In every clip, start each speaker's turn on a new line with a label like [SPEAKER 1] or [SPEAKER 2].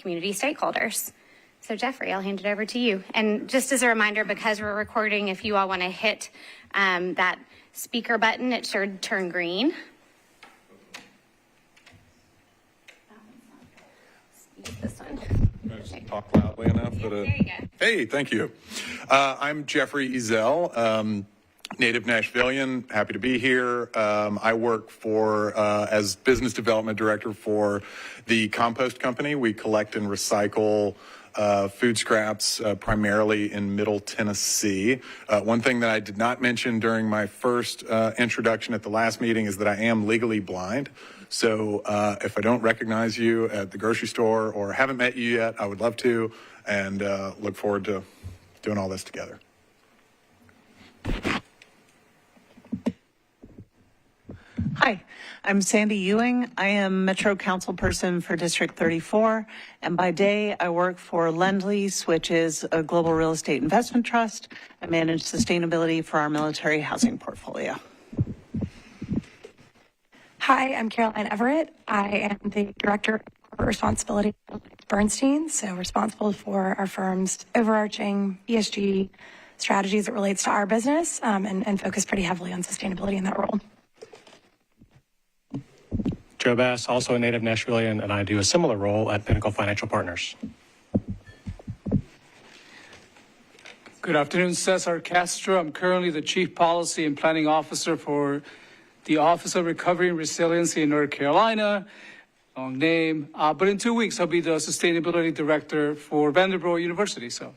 [SPEAKER 1] community stakeholders. So Jeffrey, I'll hand it over to you. And just as a reminder, because we're recording, if you all want to hit that speaker button, it should turn green. This one.
[SPEAKER 2] Just talk loudly enough.
[SPEAKER 1] Yep, there you go.
[SPEAKER 2] Hey, thank you. I'm Jeffrey Ezell, native Nashvilleian. Happy to be here. I work as business development director for the compost company. We collect and recycle food scraps primarily in Middle Tennessee. One thing that I did not mention during my first introduction at the last meeting is that I am legally blind. So if I don't recognize you at the grocery store or haven't met you yet, I would love to, and look forward to doing all this together.
[SPEAKER 3] Hi, I'm Sandy Ewing. I am Metro Council Person for District 34, and by day I work for Lend-Lease, which is a global real estate investment trust. I manage sustainability for our military housing portfolio.
[SPEAKER 4] Hi, I'm Caroline Everett. I am the Director of Corporate Responsibility at Bernstein, so responsible for our firm's overarching ESG strategies that relates to our business and focus pretty heavily on sustainability in that role.
[SPEAKER 5] Joe Bass, also a native Nashvilleian, and I do a similar role at Pinnacle Financial Partners.
[SPEAKER 6] Good afternoon, Cesar Castro. I'm currently the Chief Policy and Planning Officer for the Office of Recovery and Resiliency in North Carolina. Long name. But in 2 weeks, I'll be the Sustainability Director for Vanderbilt University. So.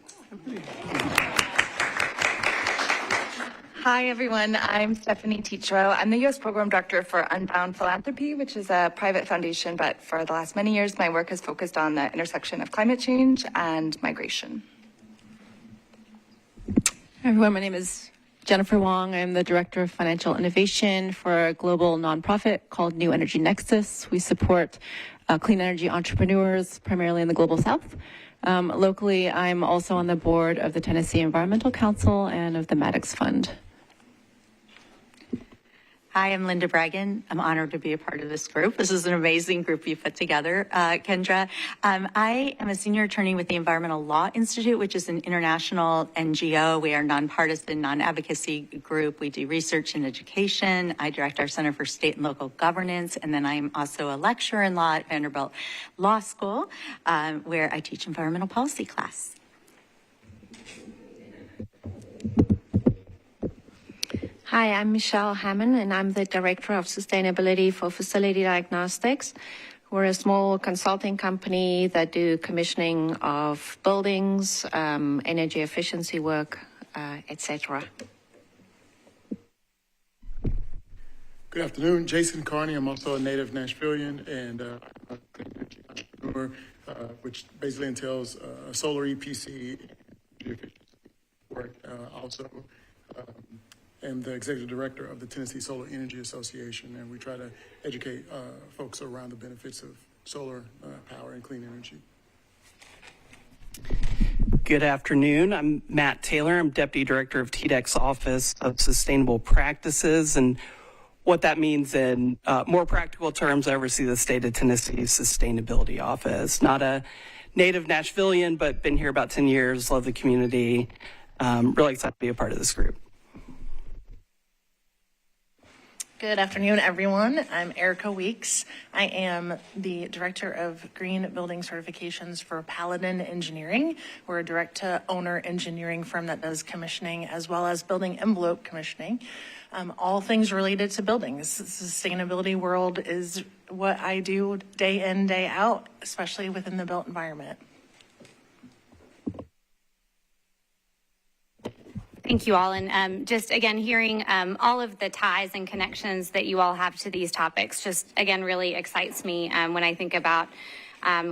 [SPEAKER 7] Hi, everyone. I'm Stephanie Tetro. I'm the U.S. Program Director for Unbound Philanthropy, which is a private foundation, but for the last many years, my work has focused on the intersection of climate change and migration.
[SPEAKER 8] Hi, everyone. My name is Jennifer Wong. I'm the Director of Financial Innovation for a global nonprofit called New Energy Nexus. We support clean energy entrepreneurs, primarily in the Global South. Locally, I'm also on the board of the Tennessee Environmental Council and of the Maddox Fund.
[SPEAKER 9] Hi, I'm Linda Bragan. I'm honored to be a part of this group. This is an amazing group you put together, Kendra. I am a senior attorney with the Environmental Law Institute, which is an international NGO. We are a nonpartisan, non-advocacy group. We do research and education. I direct our Center for State and Local Governance, and then I'm also a lecturer in law at Vanderbilt Law School, where I teach environmental policy class.
[SPEAKER 10] Hi, I'm Michelle Hammond, and I'm the Director of Sustainability for Facility Diagnostics. We're a small consulting company that do commissioning of buildings, energy efficiency work, etc.
[SPEAKER 11] Good afternoon, Jason Carney. I'm also a native Nashvilleian and I'm a clean energy entrepreneur, which basically entails solar EPC work. Also, am the executive director of the Tennessee Solar Energy Association, and we try to educate folks around the benefits of solar power and clean energy.
[SPEAKER 3] Good afternoon. I'm Matt Taylor. I'm Deputy Director of TDEC's Office of Sustainable Practices, and what that means in more practical terms, I oversee the state of Tennessee's Sustainability Office. Not a native Nashvilleian, but been here about 10 years, love the community. Really excited to be a part of this group.
[SPEAKER 12] Good afternoon, everyone. I'm Erica Weeks. I am the Director of Green Building Certifications for Paladin Engineering. We're a direct-to-owner engineering firm that does commissioning as well as building envelope commissioning. All things related to buildings. The sustainability world is what I do day in, day out, especially within the built environment.
[SPEAKER 1] Thank you all. And just again, hearing all of the ties and connections that you all have to these topics just again really excites me when I think about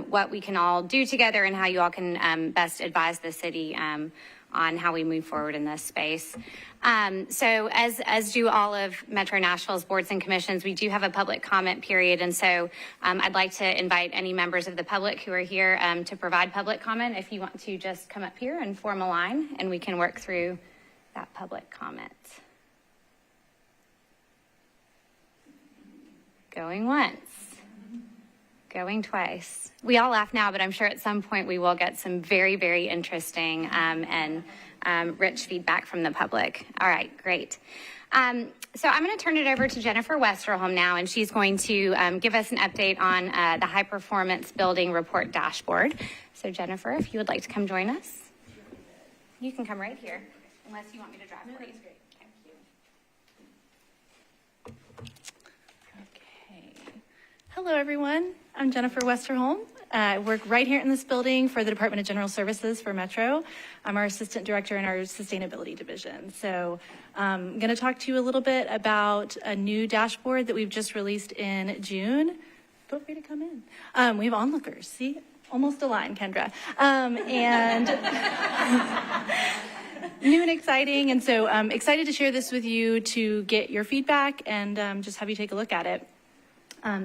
[SPEAKER 1] what we can all do together and how you all can best advise the city on how we move forward in this space. So as do all of Metro Nashville's boards and commissions, we do have a public comment period. And so I'd like to invite any members of the public who are here to provide public comment. If you want to just come up here and form a line and we can work through that public comment. Going once. Going twice. We all laugh now, but I'm sure at some point we will get some very, very interesting and rich feedback from the public. All right, great. So I'm going to turn it over to Jennifer Westerholm now, and she's going to give us an update on the High Performance Building Report Dashboard. So Jennifer, if you would like to come join us. You can come right here, unless you want me to drive for you.
[SPEAKER 13] Hello, everyone. I'm Jennifer Westerholm. I work right here in this building for the Department of General Services for Metro. I'm our assistant director in our sustainability division. So I'm going to talk to you a little bit about a new dashboard that we've just released in June. Feel free to come in. We have onlookers. See, almost a line, Kendra. And new and exciting. And so I'm excited to share this with you to get your feedback and just have you take a look at it.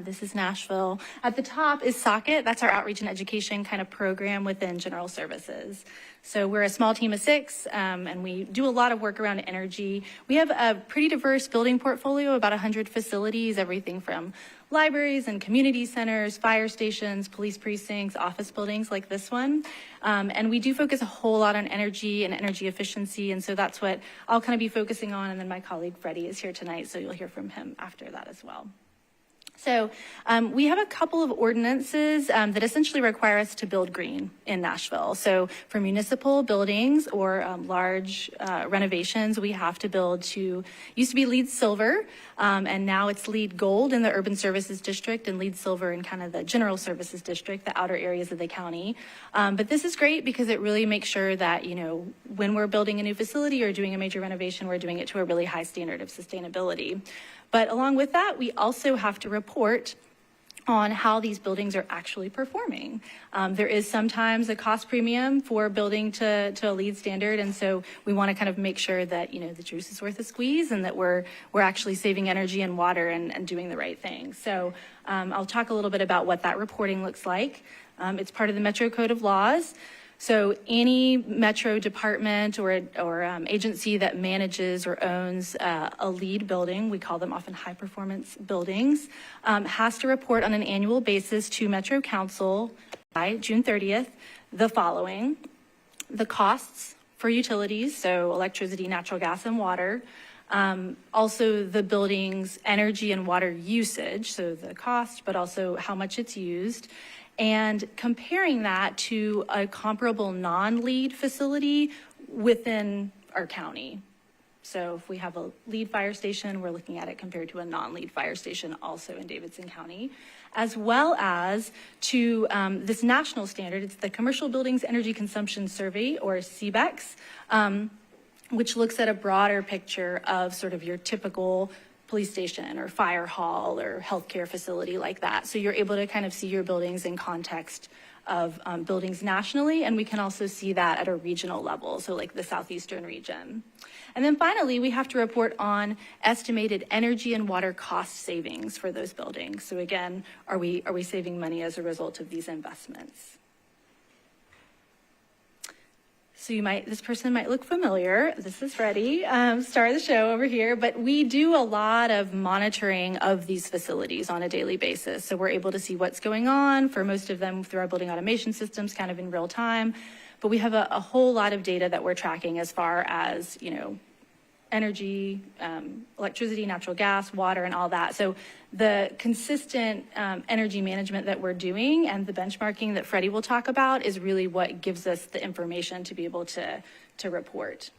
[SPEAKER 13] This is Nashville. At the top is Socket. That's our outreach and education kind of program within General Services. So we're a small team of 6, and we do a lot of work around energy. We have a pretty diverse building portfolio, about 100 facilities, everything from libraries and community centers, fire stations, police precincts, office buildings like this one. And we do focus a whole lot on energy and energy efficiency, and so that's what I'll kind of be focusing on. And then my colleague Freddie is here tonight, so you'll hear from him after that as well. So we have a couple of ordinances that essentially require us to build green in Nashville. So for municipal buildings or large renovations, we have to build to, used to be LEED Silver, and now it's LEED Gold in the Urban Services District and LEED Silver in kind of the General Services District, the outer areas of the county. But this is great because it really makes sure that, you know, when we're building a new facility or doing a major renovation, we're doing it to a really high standard of sustainability. But along with that, we also have to report on how these buildings are actually performing. There is sometimes a cost premium for building to a LEED standard, and so we want to kind of make sure that, you know, the juice is worth the squeeze and that we're actually saving energy and water and doing the right thing. So I'll talk a little bit about what that reporting looks like. It's part of the Metro Code of Laws. So any Metro department or agency that manages or owns a LEED building, we call them often high performance buildings, has to report on an annual basis to Metro Council by June 30th the following: the costs for utilities, so electricity, natural gas, and water. Also the building's energy and water usage, so the cost, but also how much it's used. And comparing that to a comparable non-LEED facility within our county. So if we have a LEED fire station, we're looking at it compared to a non-LEED fire station also in Davidson County, as well as to this national standard. It's the Commercial Buildings Energy Consumption Survey, or CBEX, which looks at a broader picture of sort of your typical police station or fire hall or healthcare facility like that. So you're able to kind of see your buildings in context of buildings nationally, and we can also see that at a regional level, so like the southeastern region. And then finally, we have to report on estimated energy and water cost savings for those buildings. So again, are we saving money as a result of these investments? So this person might look familiar. This is Freddie, star of the show over here, but we do a lot of monitoring of these facilities on a daily basis. So we're able to see what's going on for most of them through our building automation systems kind of in real time. But we have a whole lot of data that we're tracking as far as, you know, energy, electricity, natural gas, water, and all that. So the consistent energy management that we're doing and the benchmarking that Freddie will talk about is really what gives us the information to be able to report.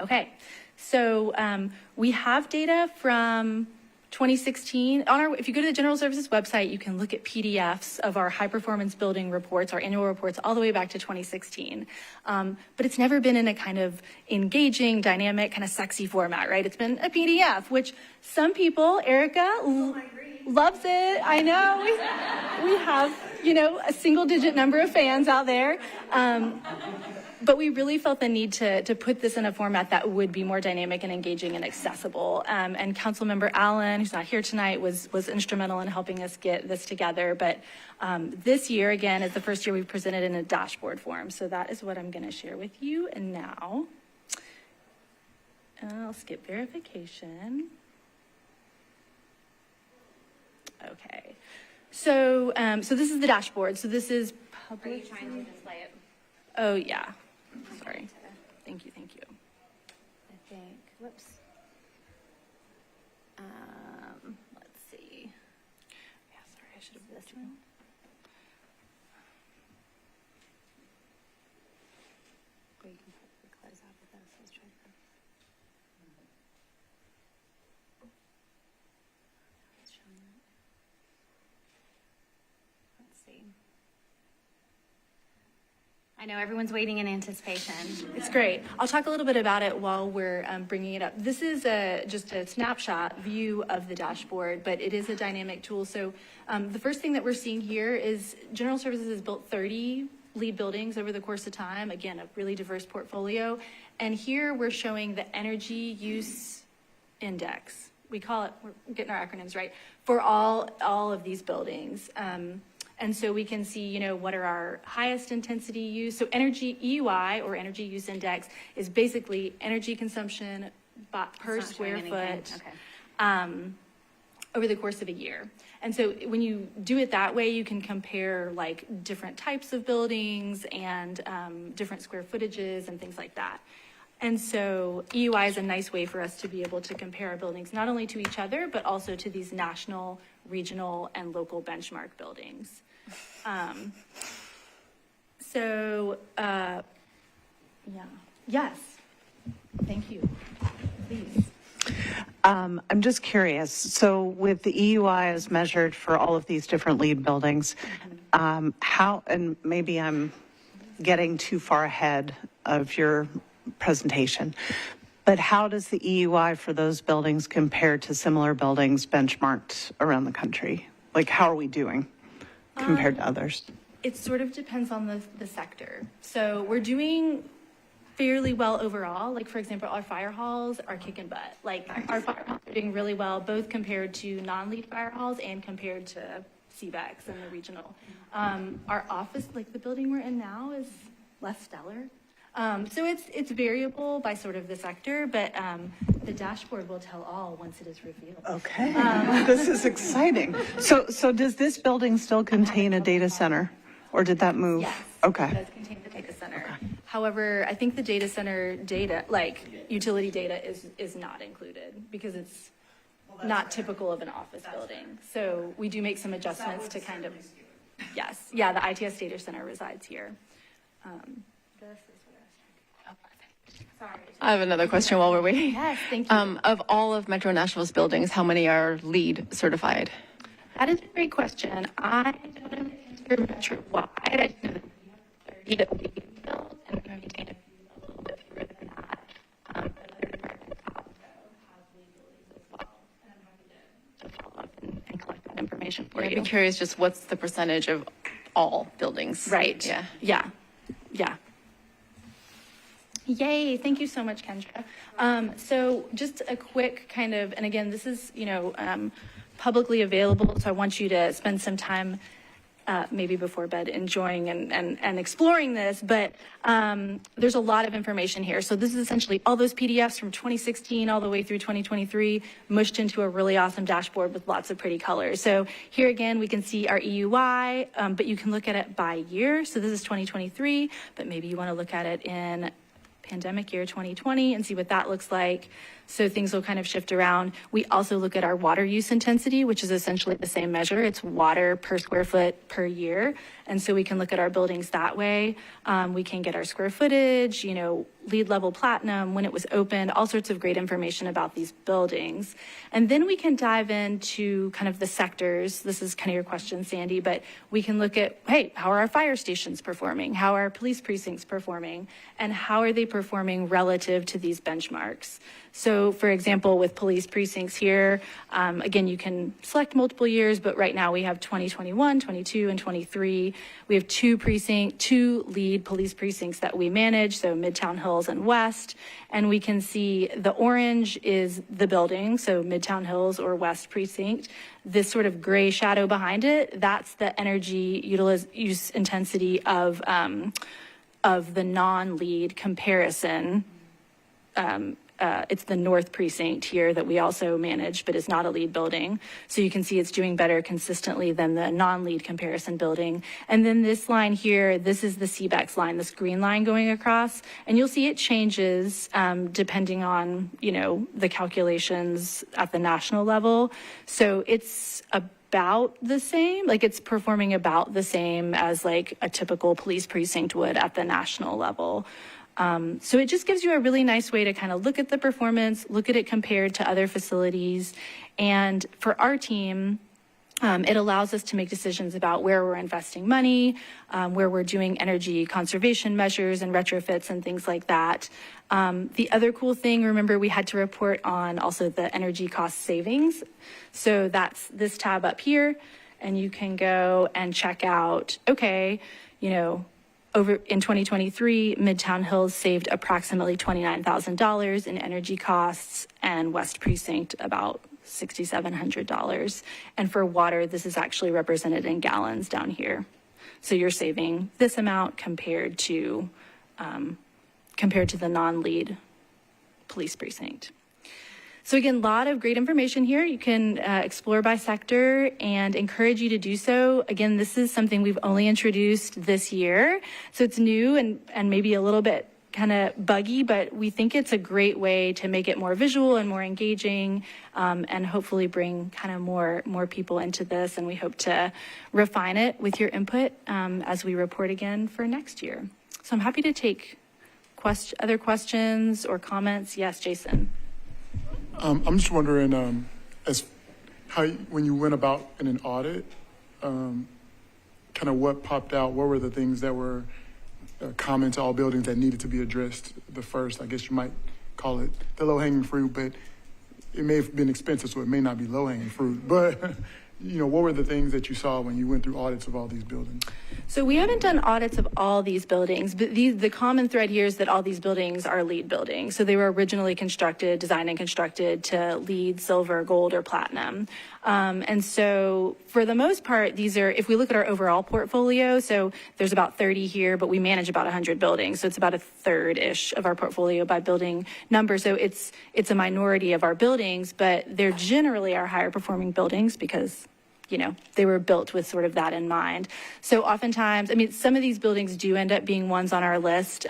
[SPEAKER 13] Okay, so we have data from 2016. If you go to the General Services website, you can look at PDFs of our high performance building reports, our annual reports, all the way back to 2016. But it's never been in a kind of engaging, dynamic, kind of sexy format, right? It's been a PDF, which some people, Erica, loves it. I know. We have, you know, a single digit number of fans out there. But we really felt the need to put this in a format that would be more dynamic and engaging and accessible. And Councilmember Allen, who's not here tonight, was instrumental in helping us get this together. But this year, again, is the first year we've presented in a dashboard form. So that is what I'm going to share with you. And now, I'll skip verification. Okay. So, so this is the dashboard. So this is public.
[SPEAKER 1] Are you trying to display it?
[SPEAKER 13] Oh yeah. Sorry. Thank you. Thank you.
[SPEAKER 1] I think. Whoops. Let's see.
[SPEAKER 13] Yeah. Sorry. I should have this one.
[SPEAKER 1] We can probably close out with this. Let's try this. It's showing that. Let's see. I know everyone's waiting in anticipation.
[SPEAKER 13] It's great. I'll talk a little bit about it while we're bringing it up. This is just a snapshot view of the dashboard, but it is a dynamic tool. So the first thing that we're seeing here is General Services has built 30 lead buildings over the course of time. Again, a really diverse portfolio. And here we're showing the energy use index. We call it, we're getting our acronyms right, for all of these buildings. And so we can see, what are our highest intensity use. So energy EUI, or energy use index, is basically energy consumption per square foot over the course of a year. And so when you do it that way, you can compare like different types of buildings and different square footages and things like that. And so EUI is a nice way for us to be able to compare our buildings not only to each other, but also to these national, regional, and local benchmark buildings. Yes. Thank you. Please.
[SPEAKER 14] I'm just curious. So with the EUI as measured for all of these different lead buildings, how, and maybe I'm getting too far ahead of your presentation, but how does the EUI for those buildings compare to similar buildings benchmarked around the country? Like, how are we doing compared to others?
[SPEAKER 13] It sort of depends on the sector. So we're doing fairly well overall. Like, for example, our fire halls are kicking butt. Like, our fire halls are doing really well, both compared to non-lead fire halls and compared to CBEX and the regional. Our office, like the building we're in now, is less stellar. So it's variable by sort of the sector, but the dashboard will tell all once it is revealed.
[SPEAKER 14] Okay, this is exciting. So does this building still contain a data center, or did that move?
[SPEAKER 13] Yes.
[SPEAKER 14] Okay.
[SPEAKER 13] It does contain the data center. Okay. However, I think the data center data, like utility data, is not included because it's not typical of an office building. So we do make some adjustments to kind of, yes, yeah, the ITS data center resides here.
[SPEAKER 8] I have another question while we're waiting.
[SPEAKER 13] Yes, thank you.
[SPEAKER 8] Of all of Metro Nashville's buildings, how many are LEED certified?
[SPEAKER 13] That is a great question. I don't know the answer Metro-wide. I just know that 30 that we built, and we maintain a little bit fewer than that. But other departments also have LEED buildings as well. And I'm happy to follow up and collect that information for you.
[SPEAKER 8] I'm curious just what's the percentage of all buildings?
[SPEAKER 13] Right.
[SPEAKER 8] Yeah.
[SPEAKER 13] Yay, thank you so much, Kendra. So just a quick kind of, and again, this is, publicly available, so I want you to spend some time maybe before bed enjoying and exploring this, but there's a lot of information here. So this is essentially all those PDFs from 2016 all the way through 2023 mushed into a really awesome dashboard with lots of pretty colors. So here again, we can see our EUI, but you can look at it by year. So this is 2023, but maybe you want to look at it in pandemic year 2020 and see what that looks like. So things will kind of shift around. We also look at our water use intensity, which is essentially the same measure. It's water per square foot per year. And so we can look at our buildings that way. We can get our square footage, LEED level platinum, when it was opened, all sorts of great information about these buildings. And then we can dive into kind of the sectors. This is kind of your question, Sandy, but we can look at, hey, how are our fire stations performing? How are police precincts performing? And how are they performing relative to these benchmarks? So for example, with police precincts here, again, you can select multiple years, but right now we have 2021, 22, and 23. We have two LEED police precincts that we manage, so Midtown Hills and West. And we can see the orange is the building, so Midtown Hills or West Precinct. This sort of gray shadow behind it, that's the energy use intensity of the non-LEED comparison it's the North Precinct here that we also manage, but is not a LEED building. So you can see it's doing better consistently than the non-LEED comparison building. And then this line here, this is the CBEX line, this green line going across. And you'll see it changes depending on, the calculations at the national level. So it's about the same, like it's performing about the same as like a typical police precinct would at the national level. So it just gives you a really nice way to kind of look at the performance, look at it compared to other facilities. And for our team, it allows us to make decisions about where we're investing money, where we're doing energy conservation measures and retrofits and things like that. The other cool thing, remember, we had to report on also the energy cost savings. So that's this tab up here, and you can go and check out, okay, over in 2023, Midtown Hills saved approximately $29,000 in energy costs, and West Precinct about $6,700. And for water, this is actually represented in gallons down here. So you're saving this amount compared to the non-LEED police precinct. So again, a lot of great information here. You can explore by sector and encourage you to do so. Again, this is something we've only introduced this year. So it's new and maybe a little bit kind of buggy, but we think it's a great way to make it more visual and more engaging, and hopefully bring kind of more people into this. And we hope to refine it with your input as we report again for next year. So I'm happy to take other questions or comments. Yes, Jason.
[SPEAKER 11] I'm just wondering, when you went about in an audit, kind of what popped out. What were the things that were common to all buildings that needed to be addressed the first? I guess you might call it the low-hanging fruit, but it may have been expensive, so it may not be low-hanging fruit. But what were the things that you saw when you went through audits of all these buildings?
[SPEAKER 13] So we haven't done audits of all these buildings, but the common thread here is that all these buildings are LEED buildings. So they were originally designed and constructed to LEED, silver, gold, or platinum. And so for the most part, these are, if we look at our overall portfolio, so there's about 30 here, but we manage about 100 buildings. So it's about a third-ish of our portfolio by building number. So it's a minority of our buildings, but they're generally our higher performing buildings because they were built with sort of that in mind. So oftentimes, some of these buildings do end up being ones on our list.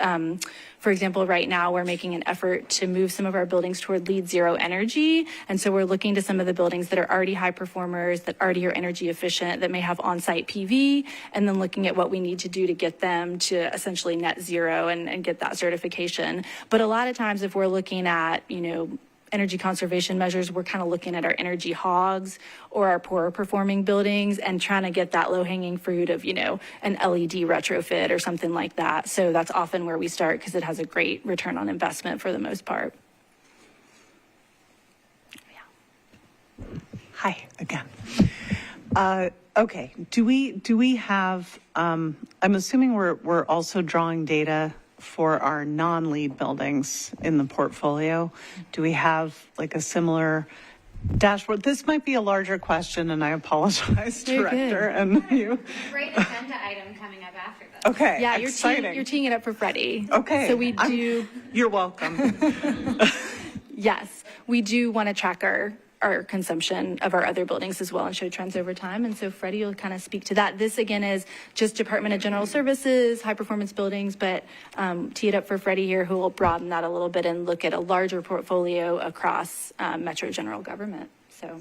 [SPEAKER 13] For example, right now we're making an effort to move some of our buildings toward LEED Zero energy. And so we're looking to some of the buildings that are already high performers, that already are energy efficient, that may have on-site PV, and then looking at what we need to do to get them to essentially net zero and get that certification. But a lot of times if we're looking at, energy conservation measures, we're kind of looking at our energy hogs or our poorer performing buildings and trying to get that low hanging fruit of, an LED retrofit or something like that. So that's often where we start because it has a great return on investment for the most part.
[SPEAKER 14] Yeah. Hi again. Okay. Do we have, I'm assuming we're also drawing data for our non-LEED buildings in the portfolio. Do we have like a similar dashboard? This might be a larger question, and I apologize, Director, and you.
[SPEAKER 1] Great agenda item coming up after this.
[SPEAKER 14] Okay,
[SPEAKER 13] yeah,
[SPEAKER 14] exciting.
[SPEAKER 13] You're teeing it up for Freddie.
[SPEAKER 14] Okay.
[SPEAKER 13] So we do.
[SPEAKER 14] You're welcome.
[SPEAKER 13] Yes, we do want to track our consumption of our other buildings as well and show trends over time. And so Freddie will kind of speak to that. This again is just Department of General Services, high performance buildings, but tee it up for Freddie here, who will broaden that a little bit and look at a larger portfolio across Metro General Government. So.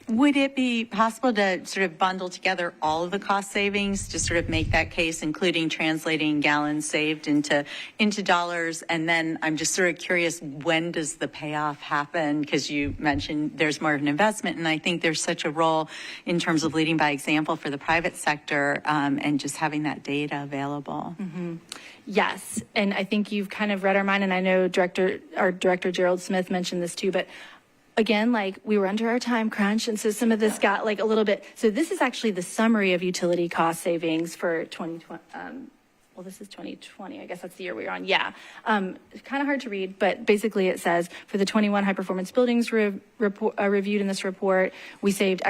[SPEAKER 9] Would it be possible to sort of bundle together all of the cost savings to sort of make that case, including translating gallons saved into dollars? And then I'm just sort of curious, when does the payoff happen? Because you mentioned there's more of an investment, and I think there's such a role in terms of leading by example for the private sector and just having that data available.
[SPEAKER 13] Mm-hmm. Yes, and I think you've kind of read our mind, and I know our Director Gerald Smith mentioned this too, but again, like we were under our time crunch, and so some of this got like a little bit. So this is actually the summary of utility cost savings for 2020. Well, this is 2020. I guess that's the year we were on. Yeah, kind of hard to read, but basically it says for the 21 high performance buildings reviewed in this report, we saved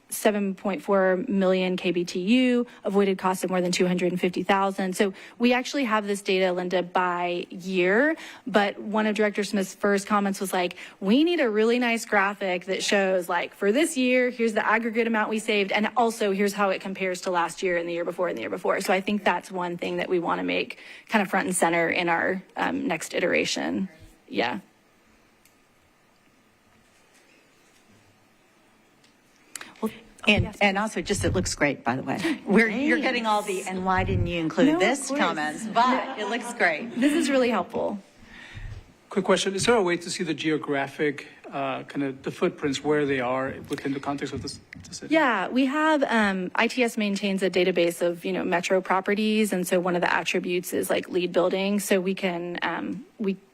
[SPEAKER 13] 7.4 million KBTU, avoided costs of more than 250,000. So we actually have this data, Linda, by year, but one of Director Smith's first comments was like, we need a really nice graphic that shows like for this year, here's the aggregate amount we saved, and also here's how it compares to last year and the year before and the year before. So I think that's one thing that we want to make kind of front and center in our next iteration. Yeah.
[SPEAKER 9] And also, just it looks great, by the way. You're getting all the, and why didn't you include this comments? But it looks great.
[SPEAKER 13] This is really helpful.
[SPEAKER 6] Quick question. Is there a way to see the geographic, kind of the footprints where they are within the context of this city?
[SPEAKER 13] Yeah, we have, ITS maintains a database of, metro properties. And so one of the attributes is like lead buildings. So we can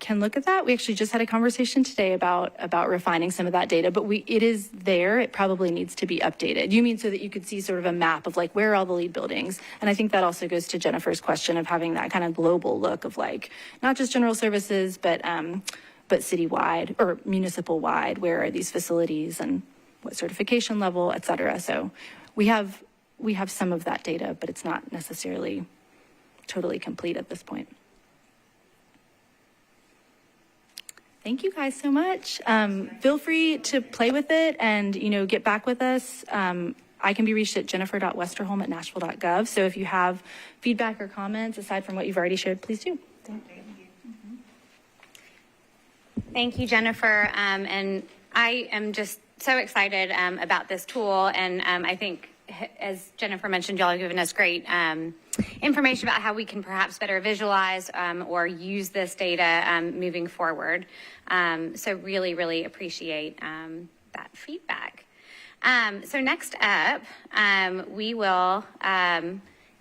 [SPEAKER 13] look at that. We actually just had a conversation today about refining some of that data, but it is there. It probably needs to be updated. You mean so that you could see sort of a map of like, where are all the lead buildings? And I think that also goes to Jennifer's question of having that kind of global look of like, not just general services, but citywide or municipal wide, where are these facilities and what certification level, et cetera. So we have some of that data, but it's not necessarily totally complete at this point. Thank you guys so much. Feel free to play with it and, get back with us. I can be reached at jennifer.westerholm@nashville.gov. So if you have feedback or comments aside from what you've already shared, please do.
[SPEAKER 1] Thank you, Jennifer. And I am just so excited about this tool. And I think, as Jennifer mentioned, y'all have given us great information about how we can perhaps better visualize or use this data moving forward. So really, really appreciate that feedback. So next up, we will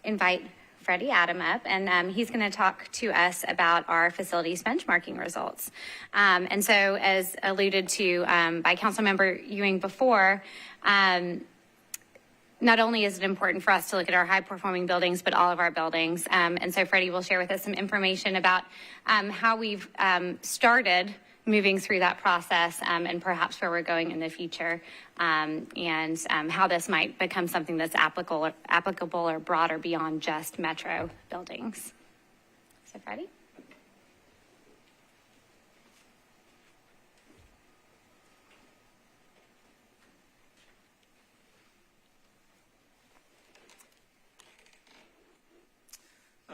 [SPEAKER 1] invite Freddie Adam up, and he's going to talk to us about our facilities benchmarking results. And so, as alluded to by Councilmember Ewing before, not only is it important for us to look at our high-performing buildings, but all of our buildings. And so Freddie will share with us some information about how we've started moving through that process and perhaps where we're going in the future, and how this might become something that's applicable or broader beyond just metro buildings. So Freddie?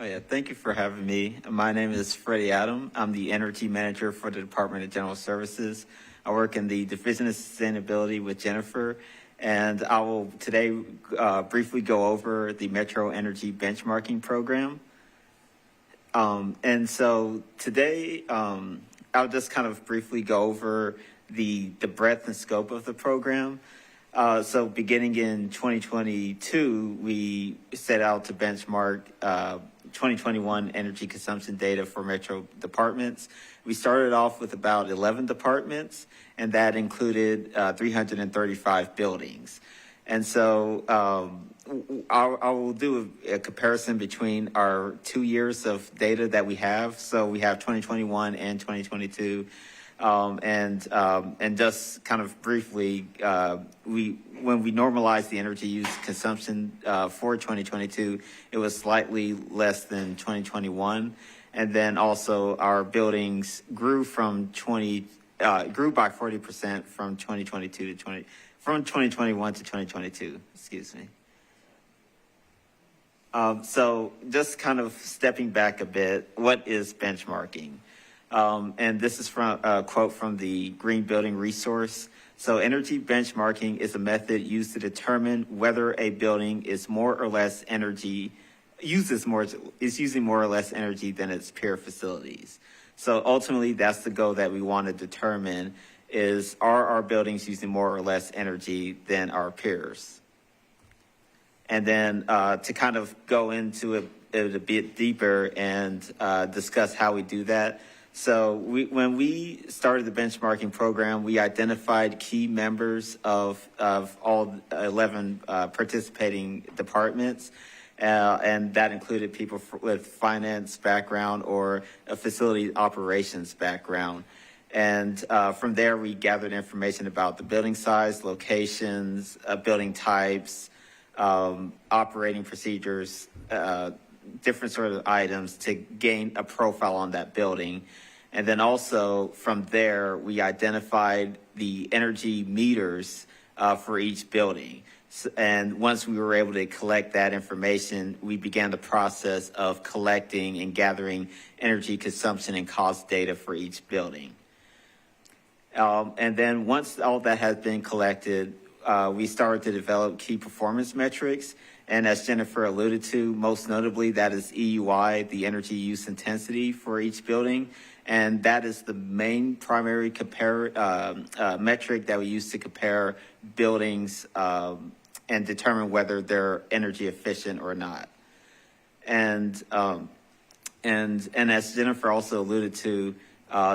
[SPEAKER 15] Oh yeah, thank you for having me. My name is Freddie Adam. I'm the Energy Manager for the Department of General Services. I work in the Division of Sustainability with Jennifer, and I will today briefly go over the Metro Energy Benchmarking Program. And so today, I'll just kind of briefly go over the breadth and scope of the program. So beginning in 2022, we set out to benchmark 2021 energy consumption data for metro departments. We started off with about 11 departments, and that included 335 buildings. And so I will do a comparison between our 2 years of data that we have. So we have 2021 and 2022. And just kind of briefly, when we normalized the energy use consumption for 2022, it was slightly less than 2021, and then also our buildings grew grew by 40% from 2021 to 2022. Excuse me. So just kind of stepping back a bit, what is benchmarking? And this is from a quote from the Green Building Resource. So energy benchmarking is a method used to determine whether a building is using more or less energy than its peer facilities. So ultimately, that's the goal that we want to determine is, are our buildings using more or less energy than our peers? And then to kind of go into it a bit deeper and discuss how we do that. So when we started the benchmarking program, we identified key members of all 11 participating departments, and that included people with finance background or a facility operations background. And from there, we gathered information about the building size, locations, building types, operating procedures, different sort of items to gain a profile on that building. And then also from there, we identified the energy meters for each building. And once we were able to collect that information, we began the process of collecting and gathering energy consumption and cost data for each building. And then once all that has been collected, we started to develop key performance metrics. And as Jennifer alluded to, most notably, that is EUI, the energy use intensity for each building. And that is the main primary metric that we use to compare buildings and determine whether they're energy efficient or not. And as Jennifer also alluded to,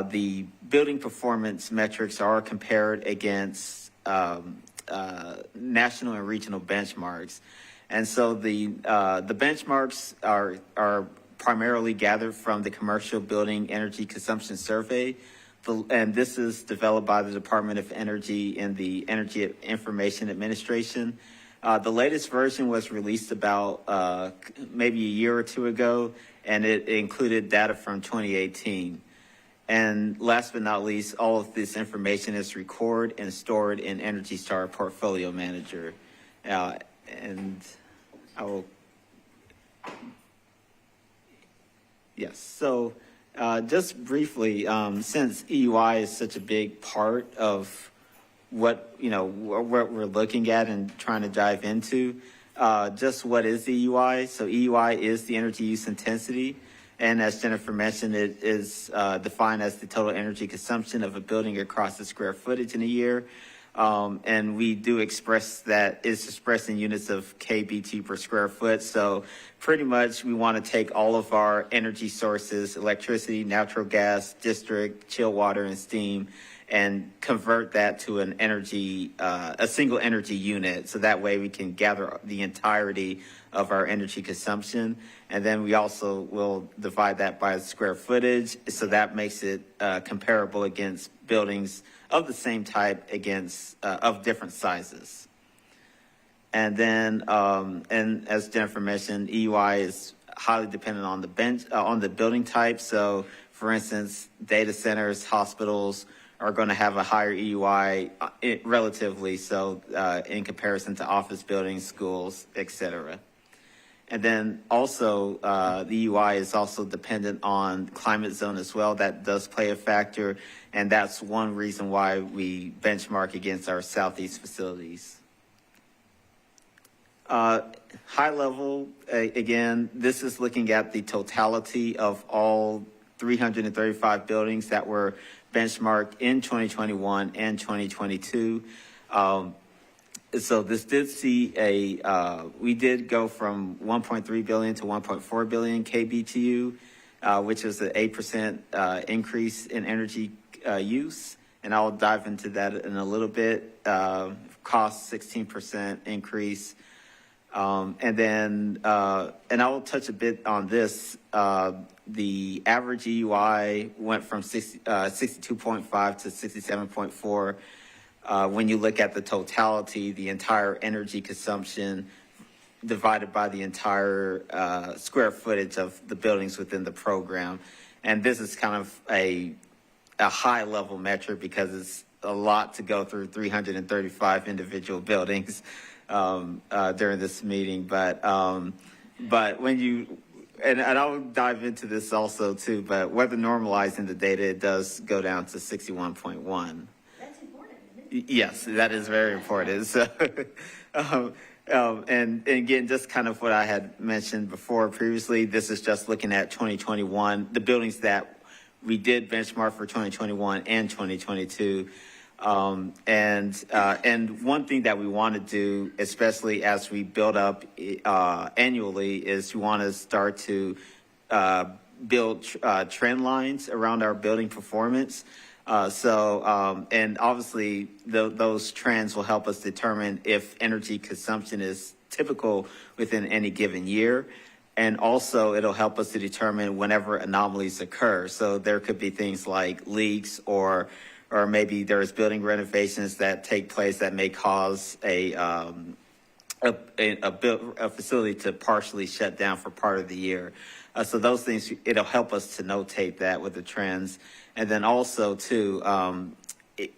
[SPEAKER 15] the building performance metrics are compared against national and regional benchmarks. And so the benchmarks are primarily gathered from the Commercial Building Energy Consumption Survey. And this is developed by the Department of Energy and the Energy Information Administration. The latest version was released about maybe a year or two ago, and it included data from 2018. And last but not least, all of this information is recorded and stored in Energy Star Portfolio Manager. And I will, yes, so just briefly, since EUI is such a big part of what we're looking at and trying to dive into, just what is the EUI? So EUI is the energy use intensity. And as Jennifer mentioned, it is defined as the total energy consumption of a building across the square footage in a year. And we do express that it's expressed in units of kBT per square foot. So pretty much we want to take all of our energy sources, electricity, natural gas, district, chill water, and steam, and convert that to an energy, a single energy unit. So that way we can gather the entirety of our energy consumption. And then we also will divide that by square footage. So that makes it comparable against buildings of the same type against of different sizes. And then, and as Jennifer mentioned, EUI is highly dependent on the building type. So for instance, data centers, hospitals are going to have a higher EUI relatively so in comparison to office buildings, schools, et cetera. And then also the EUI is also dependent on climate zone as well. That does play a factor, and that's one reason why we benchmark against our Southeast facilities. High level, again, this is looking at the totality of all 335 buildings that were benchmarked in 2021 and 2022. So this did see we did go from 1.3 billion to 1.4 billion kBTU, which is an 8% increase in energy use. And I'll dive into that in a little bit. Cost 16% increase. And then, and I will touch a bit on this. The average EUI went from 62.5 to 67.4. When you look at the totality, the entire energy consumption divided by the entire square footage of the buildings within the program. And this is kind of a high level metric because it's a lot to go through 335 individual buildings during this meeting. But when you, and I'll dive into this also too, but whether normalizing the data, it does go down to 61.1. Yes, that is very important. So, and again, just kind of what I had mentioned before previously, this is just looking at 2021, the buildings that we did benchmark for 2021 and 2022. And one thing that we want to do, especially as we build up annually, is we want to start to build trend lines around our building performance. And obviously those trends will help us determine if energy consumption is typical within any given year. And also, it'll help us to determine whenever anomalies occur. So there could be things like leaks, or maybe there's building renovations that take place that may cause a facility to partially shut down for part of the year. So those things, it'll help us to notate that with the trends. And then also, too,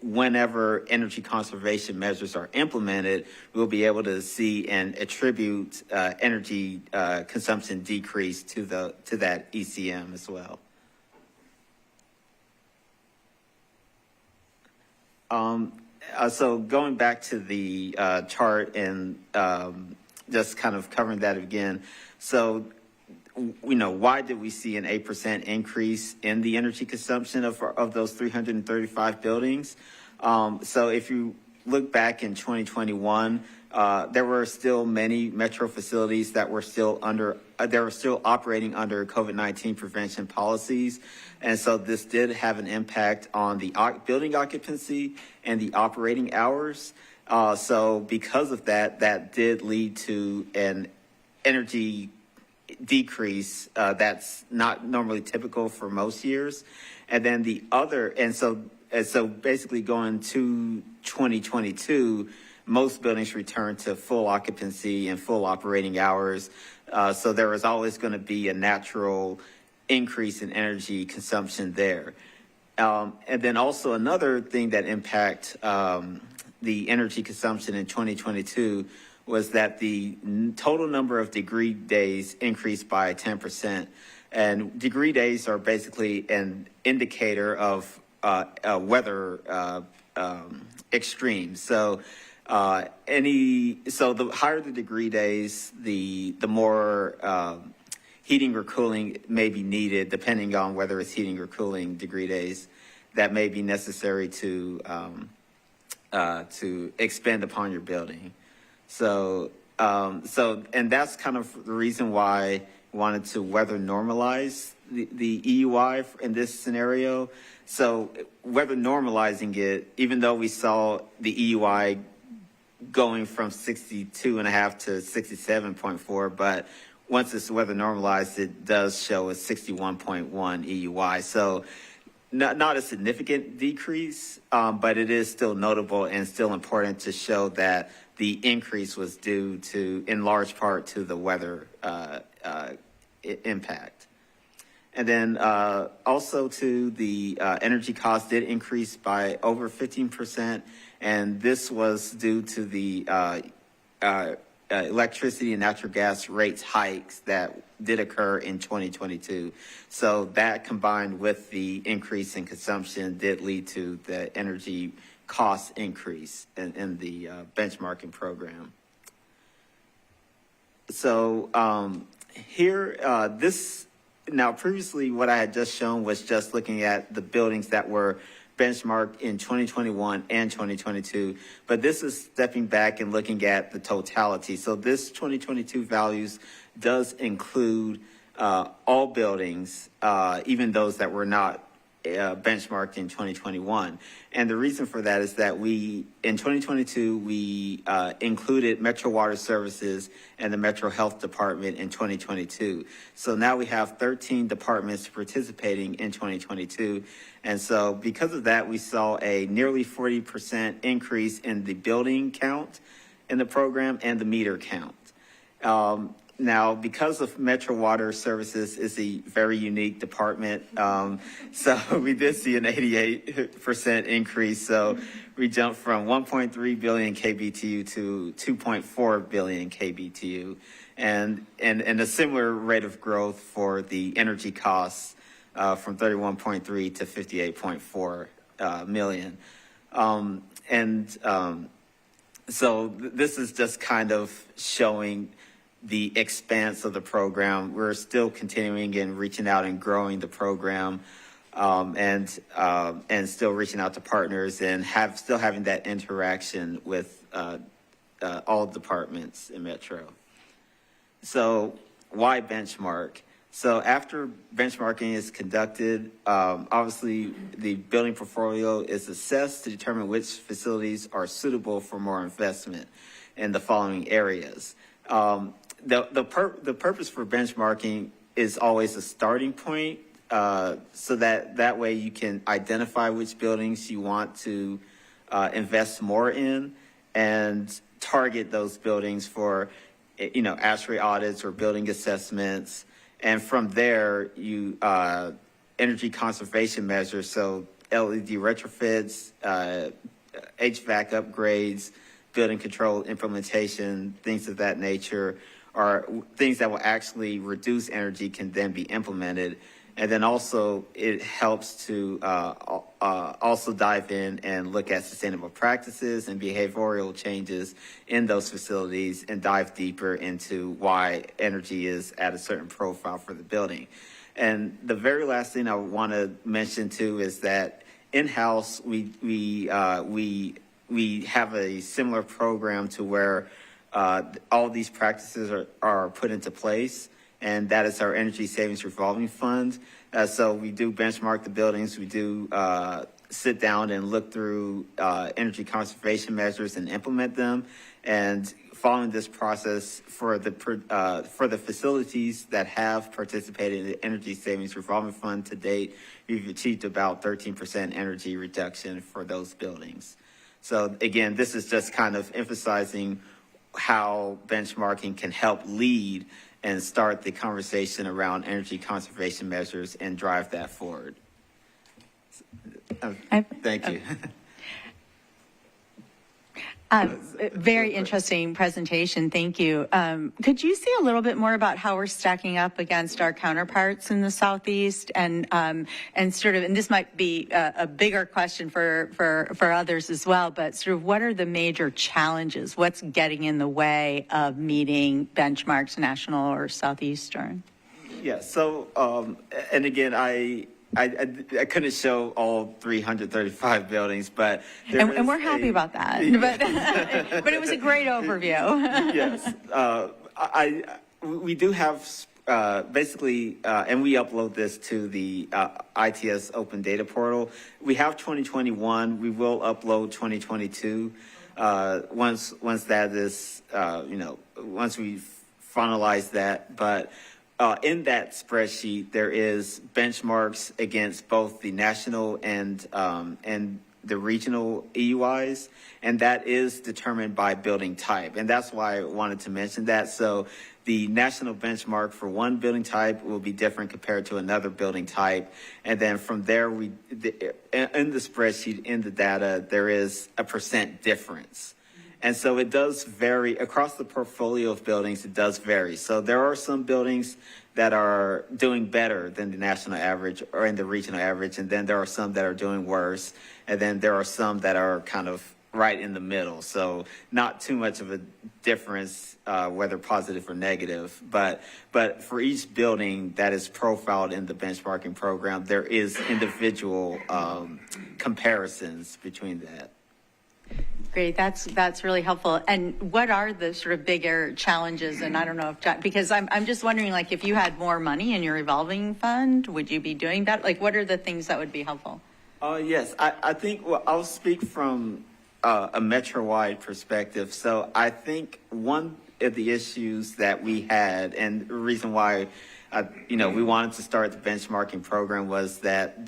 [SPEAKER 15] whenever energy conservation measures are implemented, we'll be able to see and attribute energy consumption decrease to that ECM as well. So going back to the chart and just kind of covering that again. So, why did we see an 8% increase in the energy consumption of those 335 buildings? So if you look back in 2021, there were still many metro facilities that were still operating under COVID-19 prevention policies. And so this did have an impact on the building occupancy and the operating hours. So because of that, that did lead to an energy decrease that's not normally typical for most years. And then so basically going to 2022, most buildings returned to full occupancy and full operating hours. So there was always going to be a natural increase in energy consumption there. And then also another thing that impact the energy consumption in 2022 was that the total number of degree days increased by 10%. And degree days are basically an indicator of weather extremes. So the higher the degree days, the more heating or cooling may be needed, depending on whether it's heating or cooling degree days that may be necessary to expend upon your building. So and that's kind of the reason why I wanted to weather normalize the EUI in this scenario. So weather normalizing it, even though we saw the EUI going from 62.5 to 67.4, but once it's weather normalized, it does show a 61.1 EUI. So not a significant decrease, but it is still notable and still important to show that the increase was due to, in large part, to the weather impact. And then also to the energy cost did increase by over 15%, and this was due to the electricity and natural gas rates hikes that did occur in 2022. So that combined with the increase in consumption did lead to the energy cost increase in the benchmarking program. So now previously what I had just shown was just looking at the buildings that were benchmarked in 2021 and 2022, but this is stepping back and looking at the totality. So this 2022 values does include all buildings, even those that were not benchmarked in 2021. And the reason for that is that in 2022, we included Metro Water Services and the Metro Health Department in 2022. So now we have 13 departments participating in 2022. And so because of that, we saw a nearly 40% increase in the building count in the program and the meter count. Now, because of Metro Water Services is a very unique department, so we did see an 88% increase. So we jumped from 1.3 billion KBTU to 2.4 billion KBTU, and a similar rate of growth for the energy costs from 31.3 to 58.4 million. So this is just kind of showing the expanse of the program. We're still continuing and reaching out and growing the program, and still reaching out to partners and still having that interaction with all departments in Metro. So why benchmark? So after benchmarking is conducted, obviously the building portfolio is assessed to determine which facilities are suitable for more investment in the following areas. the purpose for benchmarking is always a starting point, so that way you can identify which buildings you want to invest more in and target those buildings for, ASHRAE audits or building assessments. And from there, you energy conservation measures, so LED retrofits, HVAC upgrades, building control implementation, things of that nature, are things that will actually reduce energy can then be implemented. And then also it helps to also dive in and look at sustainable practices and behavioral changes in those facilities and dive deeper into why energy is at a certain profile for the building. And the very last thing I want to mention too is that in-house we have a similar program to where all these practices are put into place, and that is our Energy Savings Revolving Fund. So we do benchmark the buildings. We do sit down and look through energy conservation measures and implement them. And following this process for the facilities that have participated in the Energy Savings Revolving Fund to date, we've achieved about 13% energy reduction for those buildings. So again, this is just kind of emphasizing how benchmarking can help lead and start the conversation around energy conservation measures and drive that forward. Thank you.
[SPEAKER 9] Very interesting presentation. Thank you. Could you say a little bit more about how we're stacking up against our counterparts in the Southeast, and sort of, and this might be a bigger question for others as well, but sort of what are the major challenges? What's getting in the way of meeting benchmarks, national or Southeastern?
[SPEAKER 15] Yeah. So, and again, I couldn't show all 335 buildings, but
[SPEAKER 9] and we're happy about that. But it was a great overview.
[SPEAKER 15] Yes, we do have basically, and we upload this to the ITS Open Data Portal. We have 2021. We will upload 2022 once that is, once we finalize that, but. In that spreadsheet, there is benchmarks against both the national and the regional EUIs, and that is determined by building type. And that's why I wanted to mention that. So the national benchmark for one building type will be different compared to another building type. And then from there, in the spreadsheet, in the data, there is a % difference. And so it does vary across the portfolio of buildings. It does vary. So there are some buildings that are doing better than the national average or in the regional average. And then there are some that are doing worse. And then there are some that are kind of right in the middle. So not too much of a difference, whether positive or negative. But for each building that is profiled in the benchmarking program, there is individual comparisons between that.
[SPEAKER 9] Great, that's really helpful. And what are the sort of bigger challenges? And I don't know if because I'm just wondering, like, if you had more money in your revolving fund, would you be doing that? Like, what are the things that would be helpful?
[SPEAKER 15] Yes, I think I'll speak from a metro-wide perspective. So I think one of the issues that we had, and the reason why we wanted to start the benchmarking program was that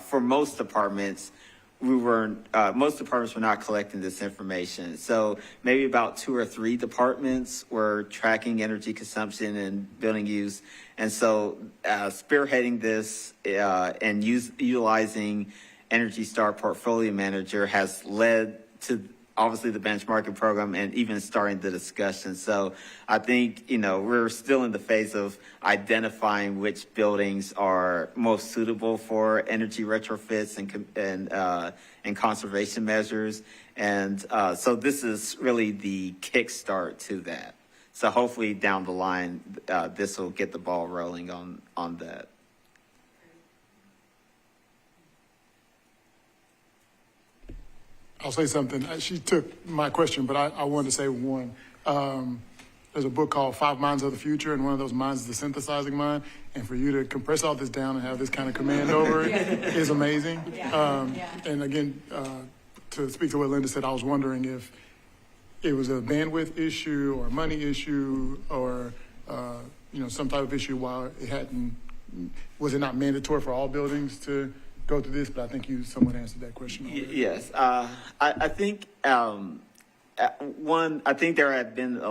[SPEAKER 15] for most departments. Most departments were not collecting this information. So maybe about 2 or 3 departments were tracking energy consumption and building use. And so spearheading this and utilizing Energy Star Portfolio Manager has led to obviously the benchmarking program and even starting the discussion. So I think, we're still in the phase of identifying which buildings are most suitable for energy retrofits and conservation measures. And so this is really the kickstart to that. So hopefully down the line, this will get the ball rolling on that.
[SPEAKER 11] I'll say something. She took my question, but I wanted to say one. There's a book called 5 Minds of the Future, and one of those minds is the synthesizing mind. And for you to compress all this down and have this kind of command over it is amazing. And again, to speak to what Linda said, I was wondering if it was a bandwidth issue or a money issue or, some type of issue while was it not mandatory for all buildings to go through this? But I think somewhat answered that question already.
[SPEAKER 15] Yes. I think, I think there have been,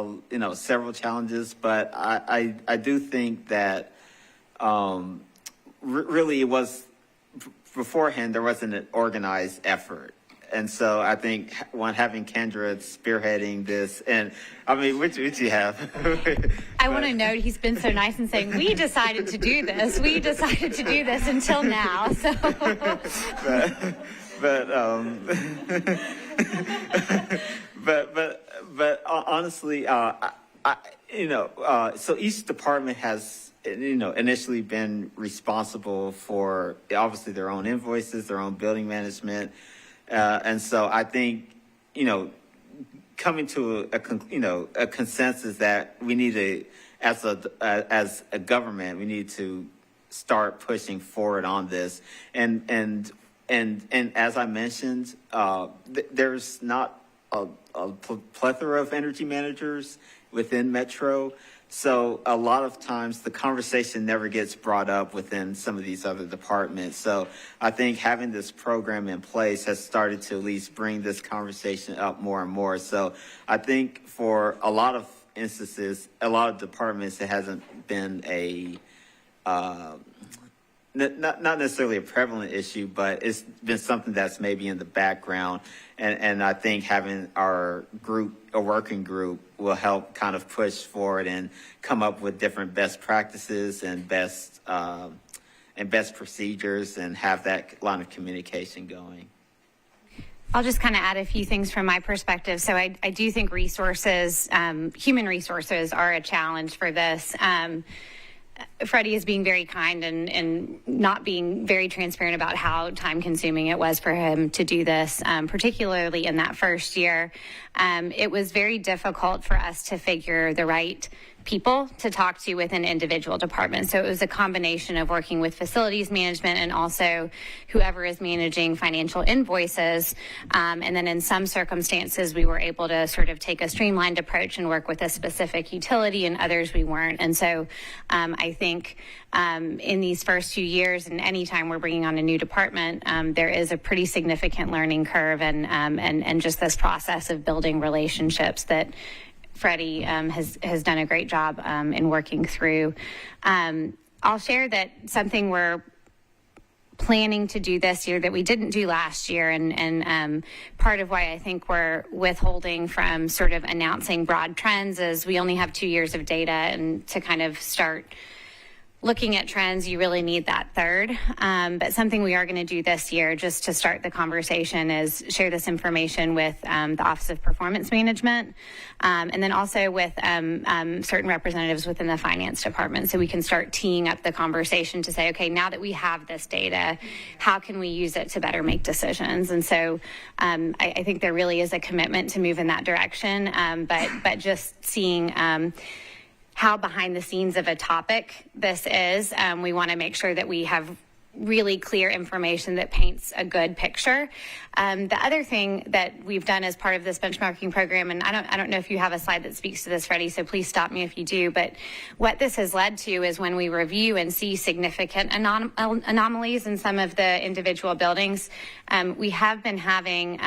[SPEAKER 15] several challenges, but I do think that really it was, beforehand, there wasn't an organized effort. And so I think having Kendra spearheading this, and I mean, which you have.
[SPEAKER 1] I want to note he's been so nice in saying, we decided to do this. We decided to do this until now. So.
[SPEAKER 15] But honestly, so each department has, initially been responsible for obviously their own invoices, their own building management. And so I think, coming to a consensus that we need to, as a government, we need to start pushing forward on this. And as I mentioned, there's not a plethora of energy managers within Metro. So a lot of times the conversation never gets brought up within some of these other departments. So I think having this program in place has started to at least bring this conversation up more and more. So I think for a lot of instances, a lot of departments, it hasn't been a not necessarily a prevalent issue, but it's been something that's maybe in the background. And I think having our group, a working group, will help kind of push forward and come up with different best practices and best procedures and have that line of communication going.
[SPEAKER 1] I'll just kind of add a few things from my perspective. So I do think resources, human resources, are a challenge for this. Freddie is being very kind and not being very transparent about how time consuming it was for him to do this, particularly in that first year. It was very difficult for us to figure the right people to talk to within individual departments. So it was a combination of working with facilities management and also whoever is managing financial invoices. And then in some circumstances, we were able to sort of take a streamlined approach and work with a specific utility, and others we weren't. And so I think in these first few years, and anytime we're bringing on a new department, there is a pretty significant learning curve and just this process of building relationships that Freddie has done a great job in working through. I'll share that something we're planning to do this year that we didn't do last year, and part of why I think we're withholding from sort of announcing broad trends is we only have 2 years of data, and to kind of start looking at trends, you really need that third. But something we are going to do this year, just to start the conversation, is share this information with the Office of Performance Management, and then also with certain representatives within the finance department, so we can start teeing up the conversation to say, okay, now that we have this data, how can we use it to better make decisions? And so I think there really is a commitment to move in that direction, but just seeing how behind the scenes of a topic this is, we want to make sure that we have really clear information that paints a good picture. The other thing that we've done as part of this benchmarking program, and I don't know if you have a slide that speaks to this, Freddie, so please stop me if you do, but what this has led to is when we review and see significant anomalies in some of the individual buildings, we have been having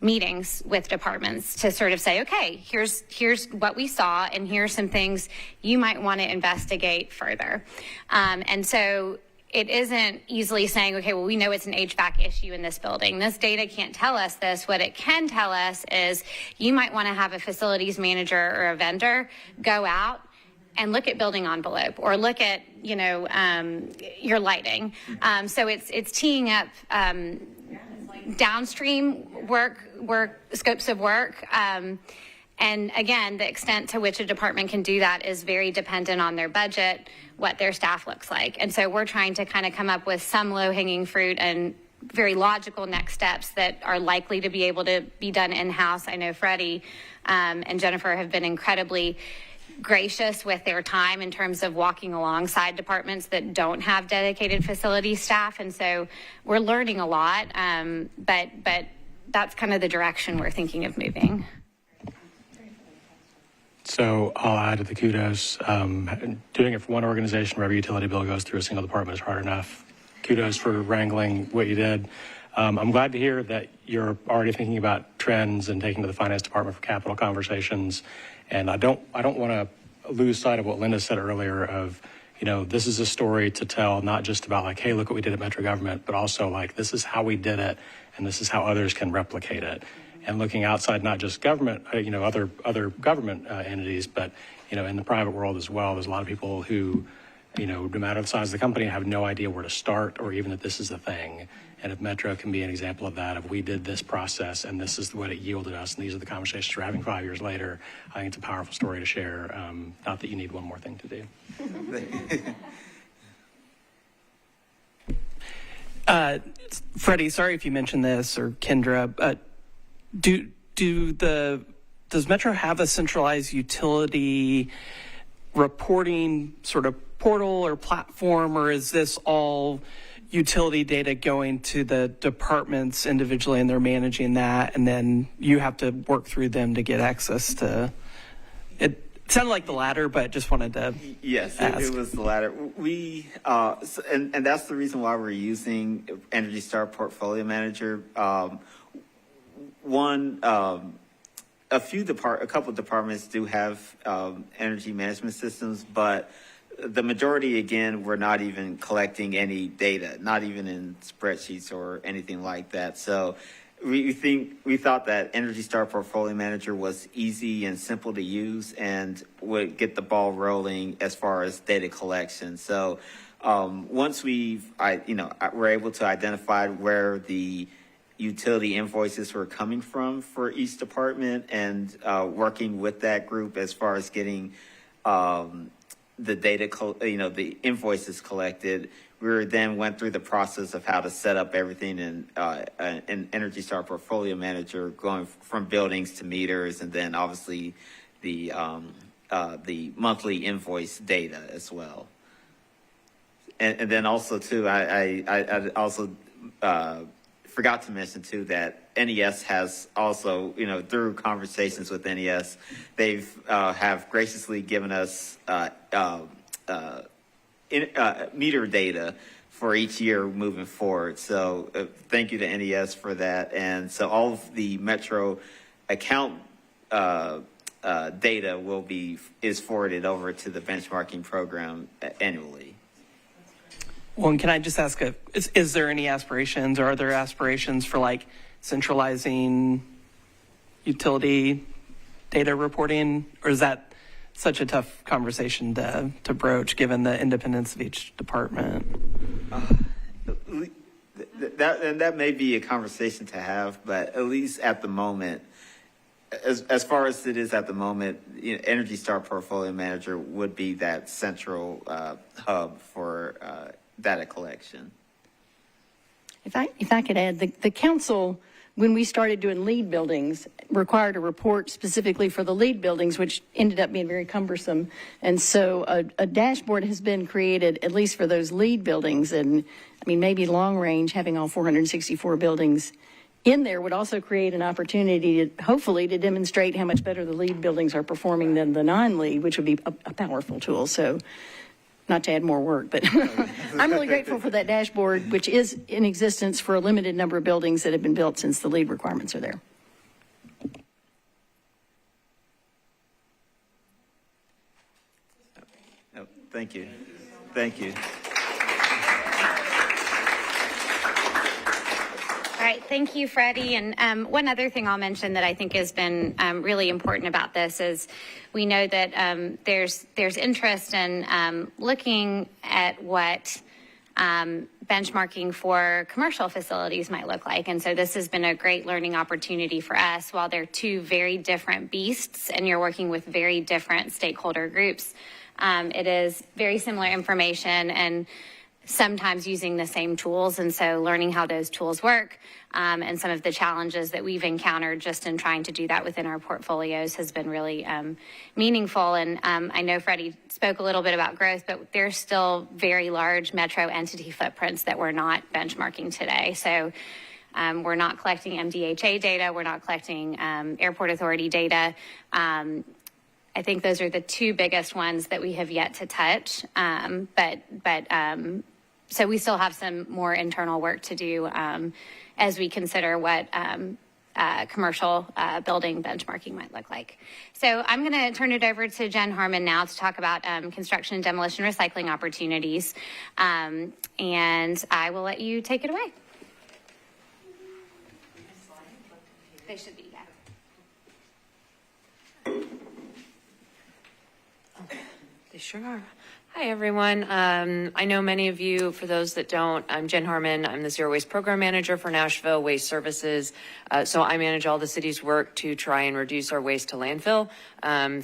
[SPEAKER 1] meetings with departments to sort of say, okay, here's what we saw, and here's some things you might want to investigate further. And so it isn't easily saying, okay, well, we know it's an HVAC issue in this building. This data can't tell us this. What it can tell us is you might want to have a facilities manager or a vendor go out and look at building envelope or look at, your lighting. So it's teeing up downstream work scopes of work. And again, the extent to which a department can do that is very dependent on their budget, what their staff looks like. And so we're trying to kind of come up with some low-hanging fruit and very logical next steps that are likely to be able to be done in-house. I know Freddie and Jennifer have been incredibly gracious with their time in terms of walking alongside departments that don't have dedicated facility staff. And so we're learning a lot, but that's kind of the direction we're thinking of moving.
[SPEAKER 5] So I'll add to the kudos. Doing it for one organization where every utility bill goes through a single department is hard enough. Kudos for wrangling what you did. I'm glad to hear that you're already thinking about trends and taking to the finance department for capital conversations. And I don't want to lose sight of what Linda said earlier of, this is a story to tell, not just about like, hey, look what we did at Metro government, but also like, this is how we did it, and this is how others can replicate it. And looking outside, not just government, other government entities, but, in the private world as well. There's a lot of people who, no matter the size of the company, have no idea where to start or even that this is a thing. And if Metro can be an example of that, if we did this process and this is what it yielded us, and these are the conversations we're having 5 years later, I think it's a powerful story to share. Not that you need one more thing to do.
[SPEAKER 3] Freddie, sorry if you mentioned this, or Kendra, does Metro have a centralized utility reporting sort of portal or platform, or is this all utility data going to the departments individually and they're managing that, and then you have to work through them to get access to it? Sounded like the latter, but just wanted to
[SPEAKER 15] Yes, it was the latter. We and that's the reason why we're using Energy Star Portfolio Manager. A couple of departments do have energy management systems, but the majority, again, we're not even collecting any data, not even in spreadsheets or anything like that. So we thought that Energy Star Portfolio Manager was easy and simple to use and would get the ball rolling as far as data collection. So once we're able to identify where the utility invoices were coming from for each department, and working with that group as far as getting the data, the invoices collected, we then went through the process of how to set up everything in Energy Star Portfolio Manager, going from buildings to meters, and then obviously the monthly invoice data as well. And then also too, I also forgot to mention too that NES has also, through conversations with NES, they've have graciously given us meter data for each year moving forward. So thank you to NES for that. And so all of the Metro account data is forwarded over to the benchmarking program annually.
[SPEAKER 3] Well, and can I just ask, is there any aspirations, or are there aspirations for like centralizing utility data reporting, or is that such a tough conversation to broach given the independence of each department?
[SPEAKER 15] That may be a conversation to have, but at least at the moment, as far as it is at the moment, Energy Star Portfolio Manager would be that central hub for data collection.
[SPEAKER 16] If I could add, the council, when we started doing lead buildings, required a report specifically for the lead buildings, which ended up being very cumbersome. And so a dashboard has been created, at least for those lead buildings. And I mean, maybe long range, having all 464 buildings in there would also create an opportunity to, hopefully, to demonstrate how much better the lead buildings are performing than the non-lead, which would be a powerful tool. So, not to add more work, but I'm really grateful for that dashboard, which is in existence for a limited number of buildings that have been built since the lead requirements are there.
[SPEAKER 15] Oh, thank you. Thank you.
[SPEAKER 1] All right, thank you, Freddie. And one other thing I'll mention that I think has been really important about this is we know that there's interest in looking at what benchmarking for commercial facilities might look like. And so this has been a great learning opportunity for us. While they're two very different beasts and you're working with very different stakeholder groups, it is very similar information and sometimes using the same tools. And so learning how those tools work and some of the challenges that we've encountered just in trying to do that within our portfolios has been really meaningful. And I know Freddie spoke a little bit about growth, but there's still very large metro entity footprints that we're not benchmarking today. So we're not collecting MDHA data. We're not collecting airport authority data. I think those are the two biggest ones that we have yet to touch. So we still have some more internal work to do as we consider what commercial building benchmarking might look like. So I'm going to turn it over to Jen Harmon now to talk about construction and demolition recycling opportunities. And I will let you take it away. They should be, yeah.
[SPEAKER 17] They sure are. Hi, everyone. I know many of you, for those that don't, I'm Jen Harmon. I'm the Zero Waste Program Manager for Nashville Waste Services. So I manage all the city's work to try and reduce our waste to landfill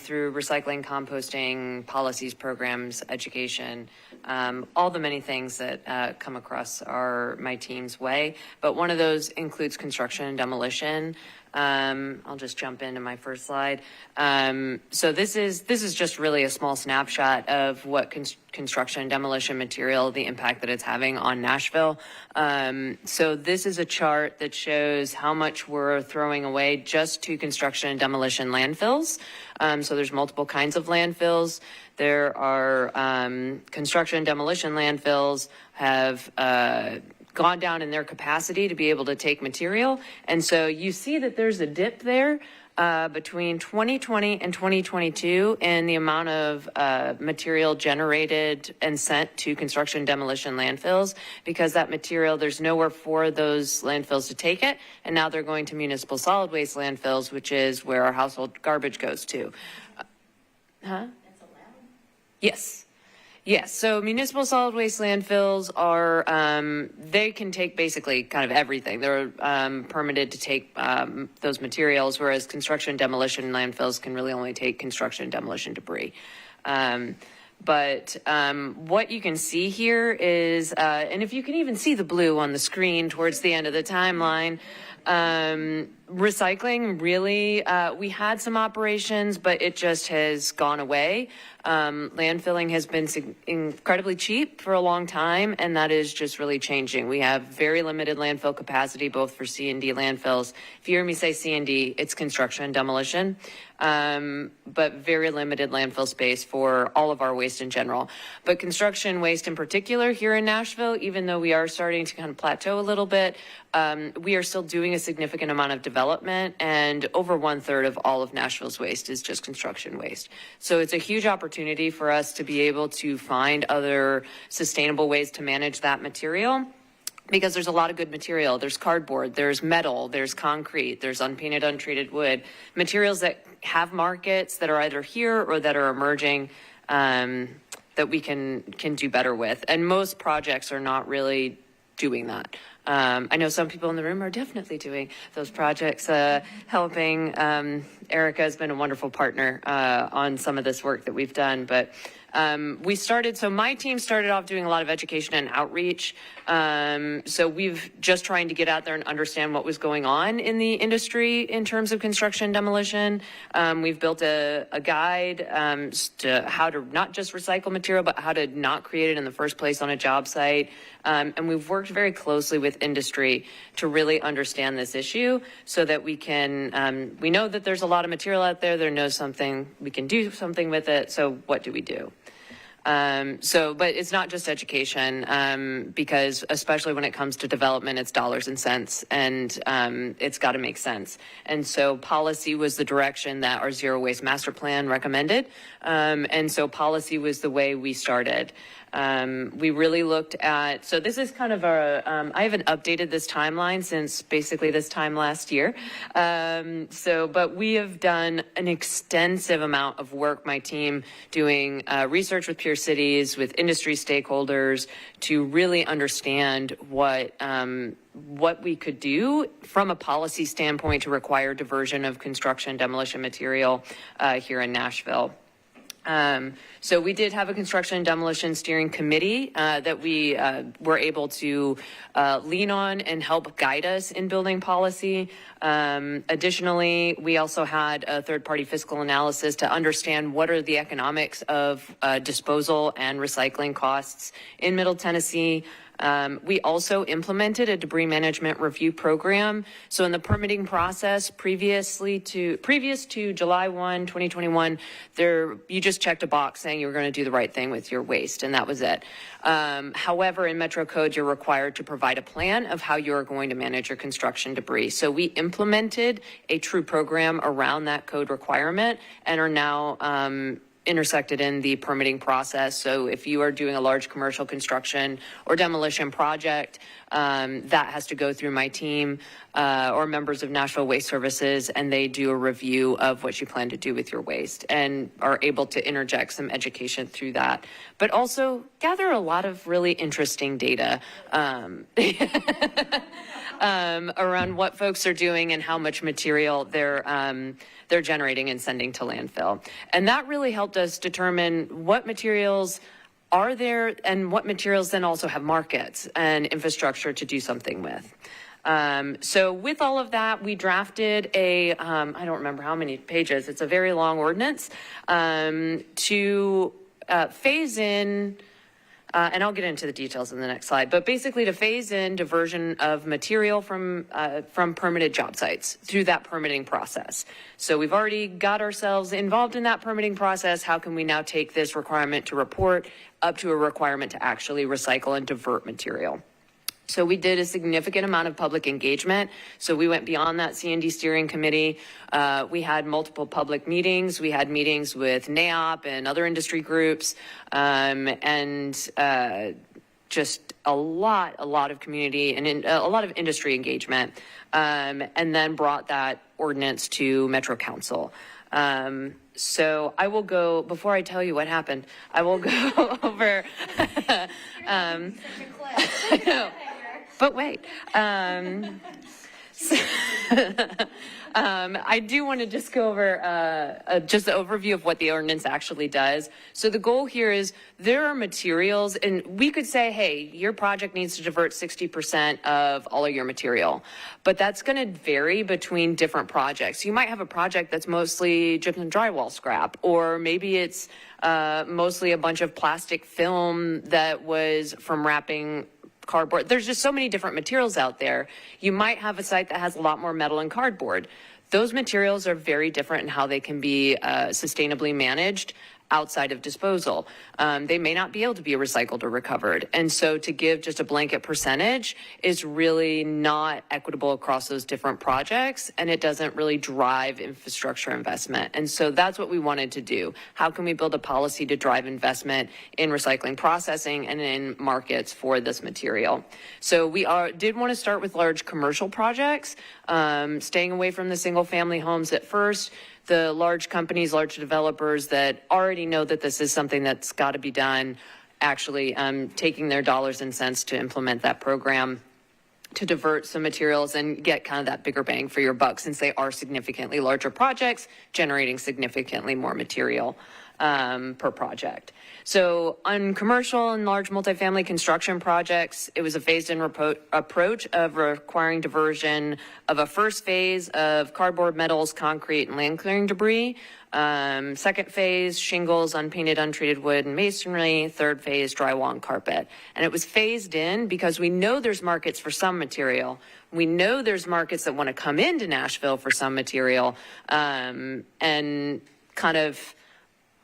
[SPEAKER 17] through recycling, composting, policies, programs, education, all the many things that come across my team's way. But one of those includes construction and demolition. I'll just jump into my first slide. So this is just really a small snapshot of what construction and demolition material, the impact that it's having on Nashville. So this is a chart that shows how much we're throwing away just to construction and demolition landfills. So there's multiple kinds of landfills. There are construction and demolition landfills have gone down in their capacity to be able to take material. And so you see that there's a dip there between 2020 and 2022 in the amount of material generated and sent to construction and demolition landfills, because that material, there's nowhere for those landfills to take it. And now they're going to municipal solid waste landfills, which is where our household garbage goes to. Yes. Yes, so municipal solid waste landfills are, they can take basically kind of everything. They're permitted to take those materials, whereas construction and demolition landfills can really only take construction and demolition debris. But what you can see here is, and if you can even see the blue on the screen towards the end of the timeline, recycling really, we had some operations, but it just has gone away. Landfilling has been incredibly cheap for a long time, and that is just really changing. We have very limited landfill capacity, both for C&D landfills. If you hear me say C&D, it's construction and demolition, but very limited landfill space for all of our waste in general. But construction waste in particular here in Nashville, even though we are starting to kind of plateau a little bit, we are still doing a significant amount of development, and over 1/3 of all of Nashville's waste is just construction waste. So it's a huge opportunity for us to be able to find other sustainable ways to manage that material, because there's a lot of good material. There's cardboard, there's metal, there's concrete, there's unpainted, untreated wood, materials that have markets that are either here or that are emerging that we can do better with. And most projects are not really doing that. I know some people in the room are definitely doing those projects, helping. Erica has been a wonderful partner on some of this work that we've done, but so my team started off doing a lot of education and outreach. So we've just trying to get out there and understand what was going on in the industry in terms of construction and demolition. We've built a guide to how to not just recycle material, but how to not create it in the first place on a job site. And we've worked very closely with industry to really understand this issue so that we can, we know that there's a lot of material out there. There knows something, we can do something with it. So what do we do? But it's not just education, because especially when it comes to development, it's dollars and cents, and it's got to make sense. And so policy was the direction that our Zero Waste Master Plan recommended. And so policy was the way we started. We really looked at, so this is kind of I haven't updated this timeline since basically this time last year. But we have done an extensive amount of work, my team, doing research with peer cities, with industry stakeholders, to really understand what we could do from a policy standpoint to require diversion of construction and demolition material here in Nashville. So we did have a construction and demolition steering committee that we were able to lean on and help guide us in building policy. Additionally, we also had a third-party fiscal analysis to understand what are the economics of disposal and recycling costs in Middle Tennessee. We also implemented a debris management review program. So in the permitting process, previous to July 1, 2021, you just checked a box saying you were going to do the right thing with your waste, and that was it. However, in Metro Code, you're required to provide a plan of how you are going to manage your construction debris. So we implemented a true program around that code requirement and are now intersected in the permitting process. So if you are doing a large commercial construction or demolition project, that has to go through my team or members of Nashville Waste Services, and they do a review of what you plan to do with your waste and are able to interject some education through that, but also gather a lot of really interesting data around what folks are doing and how much material they're generating and sending to landfill. And that really helped us determine what materials are there and what materials then also have markets and infrastructure to do something with. So with all of that, we drafted I don't remember how many pages, it's a very long ordinance, to phase in, and I'll get into the details in the next slide, but basically to phase in diversion of material from permitted job sites through that permitting process. So we've already got ourselves involved in that permitting process. How can we now take this requirement to report up to a requirement to actually recycle and divert material? So we did a significant amount of public engagement. So we went beyond that C&D steering committee. We had multiple public meetings. We had meetings with NAOP and other industry groups, and just a lot of community and a lot of industry engagement, and then brought that ordinance to Metro Council. So I will go, before I tell you what happened, I will go over, I know. But wait, I do want to just go over just the overview of what the ordinance actually does. So the goal here is there are materials, and we could say, hey, your project needs to divert 60% of all of your material, but that's going to vary between different projects. You might have a project that's mostly gypsum drywall scrap, or maybe it's mostly a bunch of plastic film that was from wrapping cardboard. There's just so many different materials out there. You might have a site that has a lot more metal and cardboard. Those materials are very different in how they can be sustainably managed outside of disposal. They may not be able to be recycled or recovered. And so to give just a blanket percentage is really not equitable across those different projects, and it doesn't really drive infrastructure investment. And so that's what we wanted to do. How can we build a policy to drive investment in recycling processing and in markets for this material? So we did want to start with large commercial projects, staying away from the single family homes at first. The large companies, large developers that already know that this is something that's got to be done, actually taking their dollars and cents to implement that program to divert some materials and get kind of that bigger bang for your buck, since they are significantly larger projects generating significantly more material per project. So on commercial and large multifamily construction projects, it was a phased-in approach of requiring diversion of a first phase of cardboard, metals, concrete, and land clearing debris. Second phase, shingles, unpainted, untreated wood, and masonry. Third phase, drywall and carpet. And it was phased in because we know there's markets for some material. We know there's markets that want to come into Nashville for some material, and kind of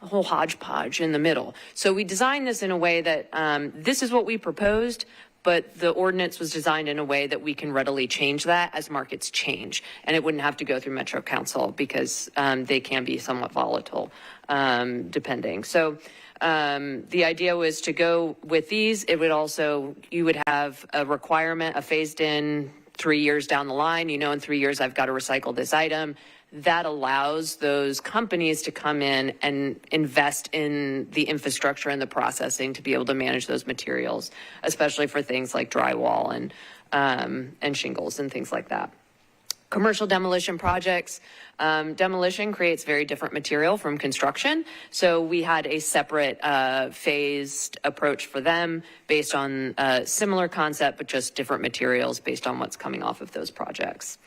[SPEAKER 17] a whole hodgepodge in the middle. So we designed this in a way that this is what we proposed, but the ordinance was designed in a way that we can readily change that as markets change. And it wouldn't have to go through Metro Council because they can be somewhat volatile depending. So the idea was to go with these. It would also, you would have a requirement, a phased in 3 years down the line, in 3 years I've got to recycle this item. That allows those companies to come in and invest in the infrastructure and the processing to be able to manage those materials, especially for things like drywall and shingles and things like that. Commercial demolition projects, demolition creates very different material from construction. So we had a separate phased approach for them based on a similar concept, but just different materials based on what's coming off of those projects.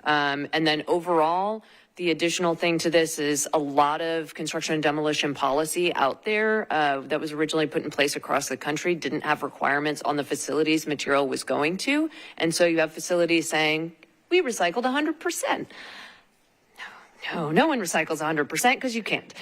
[SPEAKER 17] And then overall, The additional thing to this is a lot of construction and demolition policy out there that was originally put in place across the country didn't have requirements on the facilities material was going to. And so you have facilities saying, we recycled 100%. No one recycles 100% because you can't.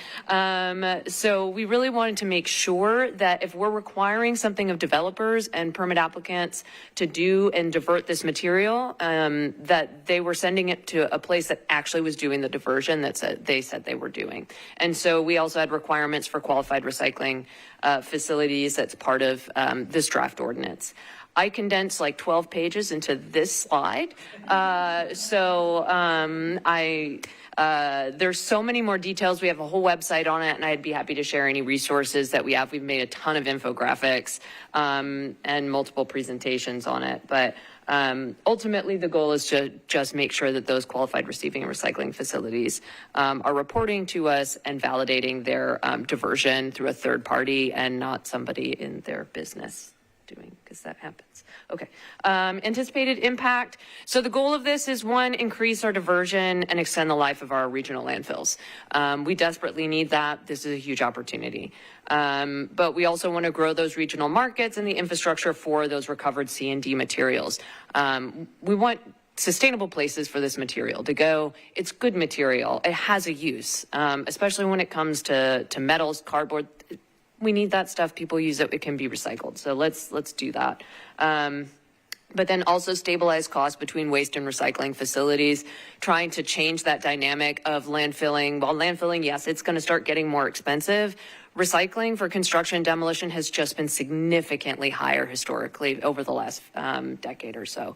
[SPEAKER 17] So we really wanted to make sure that if we're requiring something of developers and permit applicants to do and divert this material, that they were sending it to a place that actually was doing the diversion that they said they were doing. And so we also had requirements for qualified recycling facilities that's part of this draft ordinance. I condensed like 12 pages into this slide. There's so many more details. We have a whole website on it, and I'd be happy to share any resources that we have. We've made a ton of infographics and multiple presentations on it. But ultimately, the goal is to just make sure that those qualified receiving and recycling facilities are reporting to us and validating their diversion through a third party and not somebody in their business doing, because that happens. Okay. Anticipated impact. So the goal of this is, one, increase our diversion and extend the life of our regional landfills. We desperately need that. This is a huge opportunity. But we also want to grow those regional markets and the infrastructure for those recovered C&D materials. We want sustainable places for this material to go. It's good material. It has a use, especially when it comes to metals, cardboard. We need that stuff. People use it. It can be recycled. So let's do that. But then also stabilize costs between waste and recycling facilities, trying to change that dynamic of landfilling. While landfilling, yes, it's going to start getting more expensive. Recycling for construction and demolition has just been significantly higher historically over the last decade or so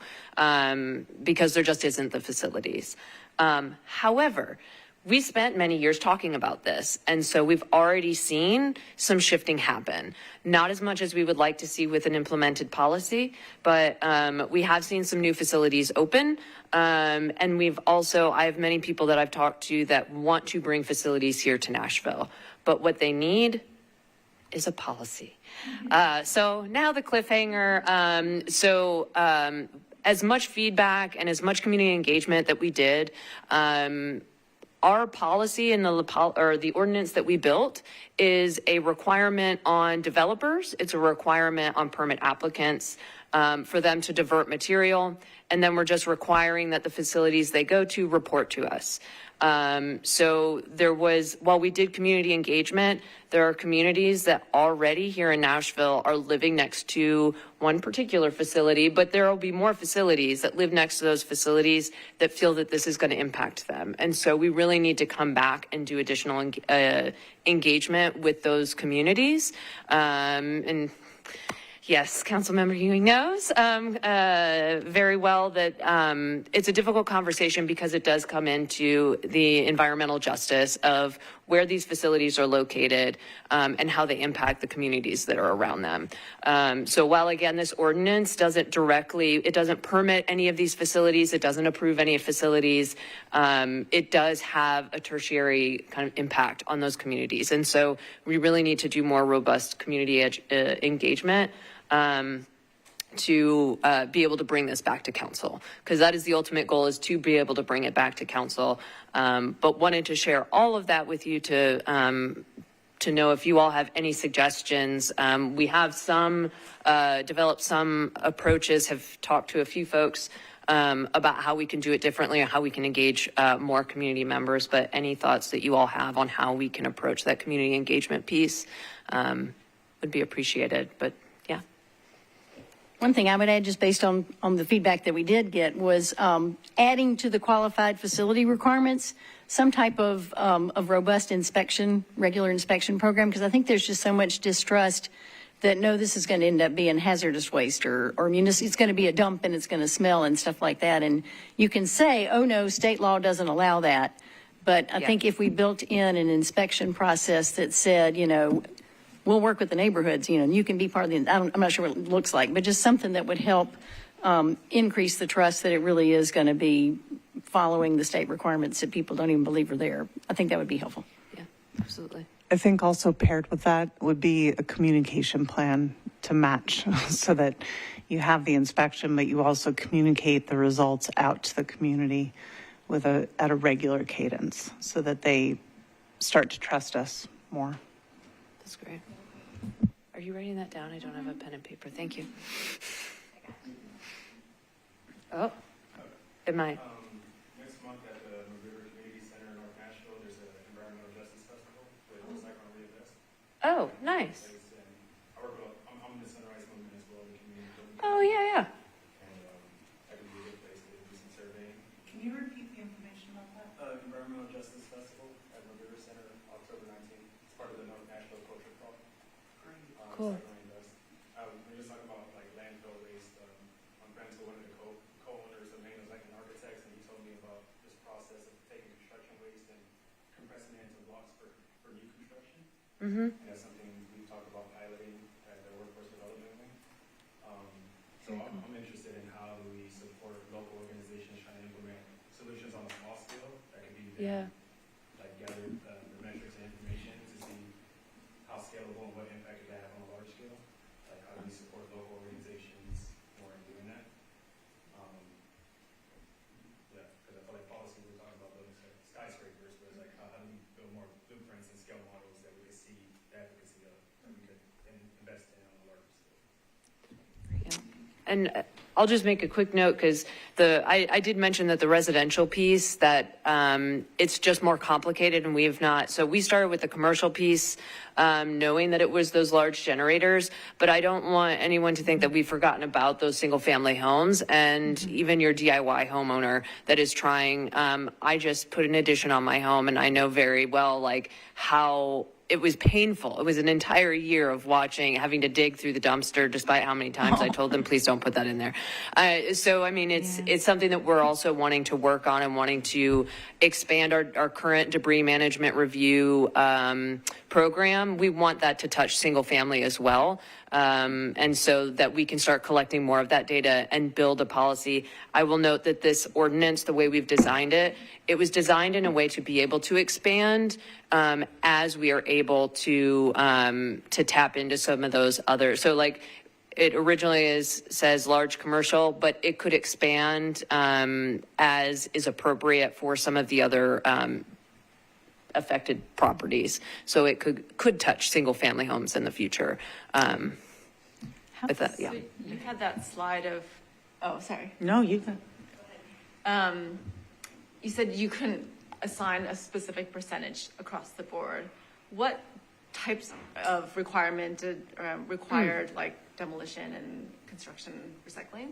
[SPEAKER 17] because there just isn't the facilities. However, we spent many years talking about this, and so we've already seen some shifting happen. Not as much as we would like to see with an implemented policy, but we have seen some new facilities open, and I have many people that I've talked to that want to bring facilities here to Nashville, but what they need is a policy. So now the cliffhanger. As much feedback and as much community engagement that we did, our policy in the ordinance that we built is a requirement on developers. It's a requirement on permit applicants for them to divert material. And then we're just requiring that the facilities they go to report to us. So while we did community engagement, there are communities that already here in Nashville are living next to one particular facility, but there will be more facilities that live next to those facilities that feel that this is going to impact them. And so we really need to come back and do additional engagement with those communities. And yes, Councilmember Ewing knows very well that it's a difficult conversation because it does come into the environmental justice of where these facilities are located and how they impact the communities that are around them. So while, again, this ordinance doesn't permit any of these facilities, it doesn't approve any facilities, it does have a tertiary kind of impact on those communities. And so we really need to do more robust community engagement to be able to bring this back to council, because that is the ultimate goal, is to be able to bring it back to council. But wanted to share all of that with you to know if you all have any suggestions. We have developed some approaches, have talked to a few folks about how we can do it differently or how we can engage more community members. But any thoughts that you all have on how we can approach that community engagement piece would be appreciated. But yeah.
[SPEAKER 16] One thing I would add, just based on the feedback that we did get, was adding to the qualified facility requirements some type of robust inspection, regular inspection program, because I think there's just so much distrust that, no, this is going to end up being hazardous waste or it's going to be a dump and it's going to smell and stuff like that. And you can say, oh, no, state law doesn't allow that. But I think if we built in an inspection process that said, we'll work with the neighborhoods, you can be part of I'm not sure what it looks like, but just something that would help increase the trust that it really is going to be following the state requirements that people don't even believe are there. I think that would be helpful.
[SPEAKER 17] Yeah, absolutely.
[SPEAKER 14] I think also paired with that would be a communication plan to match so that you have the inspection, but you also communicate the results out to the community. at a regular cadence so that they start to trust us more.
[SPEAKER 17] That's great. Are you writing that down? I don't have a pen and paper. Thank you. Oh, am I?
[SPEAKER 5] Next month at the River Community Center in North Nashville, there's an environmental justice festival with Recycle and Reinvest.
[SPEAKER 17] Oh, nice.
[SPEAKER 5] I work with, I'm in the Sunrise movement as well, the community building.
[SPEAKER 17] Oh, yeah.
[SPEAKER 5] And that could be a good place to do some surveying.
[SPEAKER 12] Can you repeat the information about that?
[SPEAKER 5] Environmental Justice Festival at the River Center, October 19th. It's part of the North Nashville Culture Call.
[SPEAKER 17] Cool.
[SPEAKER 5] We're just talking about like landfill waste. I'm friends with one of the co-owners of Maine, like an architect, and he told me about this process of taking construction waste and compressing it into blocks for new construction.
[SPEAKER 17] Mm-hmm.
[SPEAKER 5] And that's something we talk about piloting at the workforce development wing. So I'm interested in how do we support local organizations trying to implement solutions on a small scale that can be like gather the metrics and information to see how scalable and what impact it can have on a large scale. Like how do we support local organizations more in doing that? Yeah, because I feel like policy we're talking about building skyscrapers, but it's like how do we build more blueprints and scale models that we can see the efficacy of that we could invest in on a larger scale.
[SPEAKER 17] And I'll just make a quick note because I did mention that the residential piece that it's just more complicated and we have not. So we started with the commercial piece, knowing that it was those large generators, but I don't want anyone to think that we've forgotten about those single family homes and even your DIY homeowner that is trying. I just put an addition on my home and I know very well like how it was painful. It was an entire year of having to dig through the dumpster, despite how many times I told them, please don't put that in there. So, I mean, it's something that we're also wanting to work on and wanting to expand our current debris management review program. We want that to touch single family as well. And so that we can start collecting more of that data and build a policy. I will note that this ordinance, the way we've designed it, it was designed in a way to be able to expand as we are able to tap into some of those others. So like it originally says large commercial, but it could expand as is appropriate for some of the other affected properties. So it could touch single family homes in the future. With that, yeah.
[SPEAKER 8] So you had that slide of, oh, sorry.
[SPEAKER 14] No, you can.
[SPEAKER 8] You said you couldn't assign a specific percentage across the board. What types of required like demolition and construction recycling?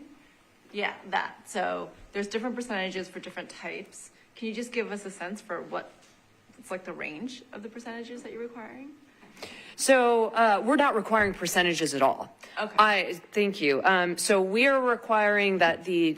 [SPEAKER 8] Yeah, that. So there's different percentages for different types. Can you just give us a sense for what it's like the range of the percentages that you're requiring?
[SPEAKER 17] So we're not requiring percentages at all.
[SPEAKER 8] Okay.
[SPEAKER 17] Thank you. So we are requiring that the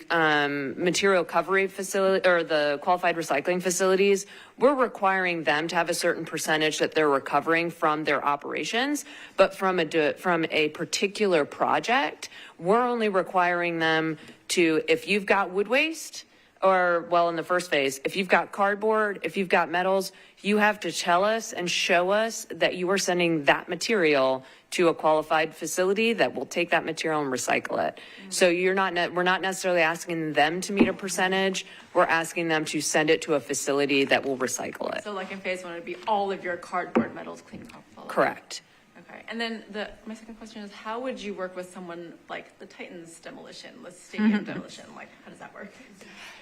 [SPEAKER 17] material recovery facility or the qualified recycling facilities, we're requiring them to have a certain percentage that they're recovering from their operations. But from a particular project, we're only requiring them to, if you've got wood waste, or, well, in the first phase, if you've got cardboard, if you've got metals, you have to tell us and show us that you are sending that material to a qualified facility that will take that material and recycle it. So we're not necessarily asking them to meet a percentage. We're asking them to send it to a facility that will recycle it.
[SPEAKER 8] So like in phase one, it'd be all of your cardboard, metals, clean off.
[SPEAKER 17] Correct.
[SPEAKER 8] Okay. And then my second question is, how would you work with someone like the Titans demolition, the stadium demolition? Like, how does that work?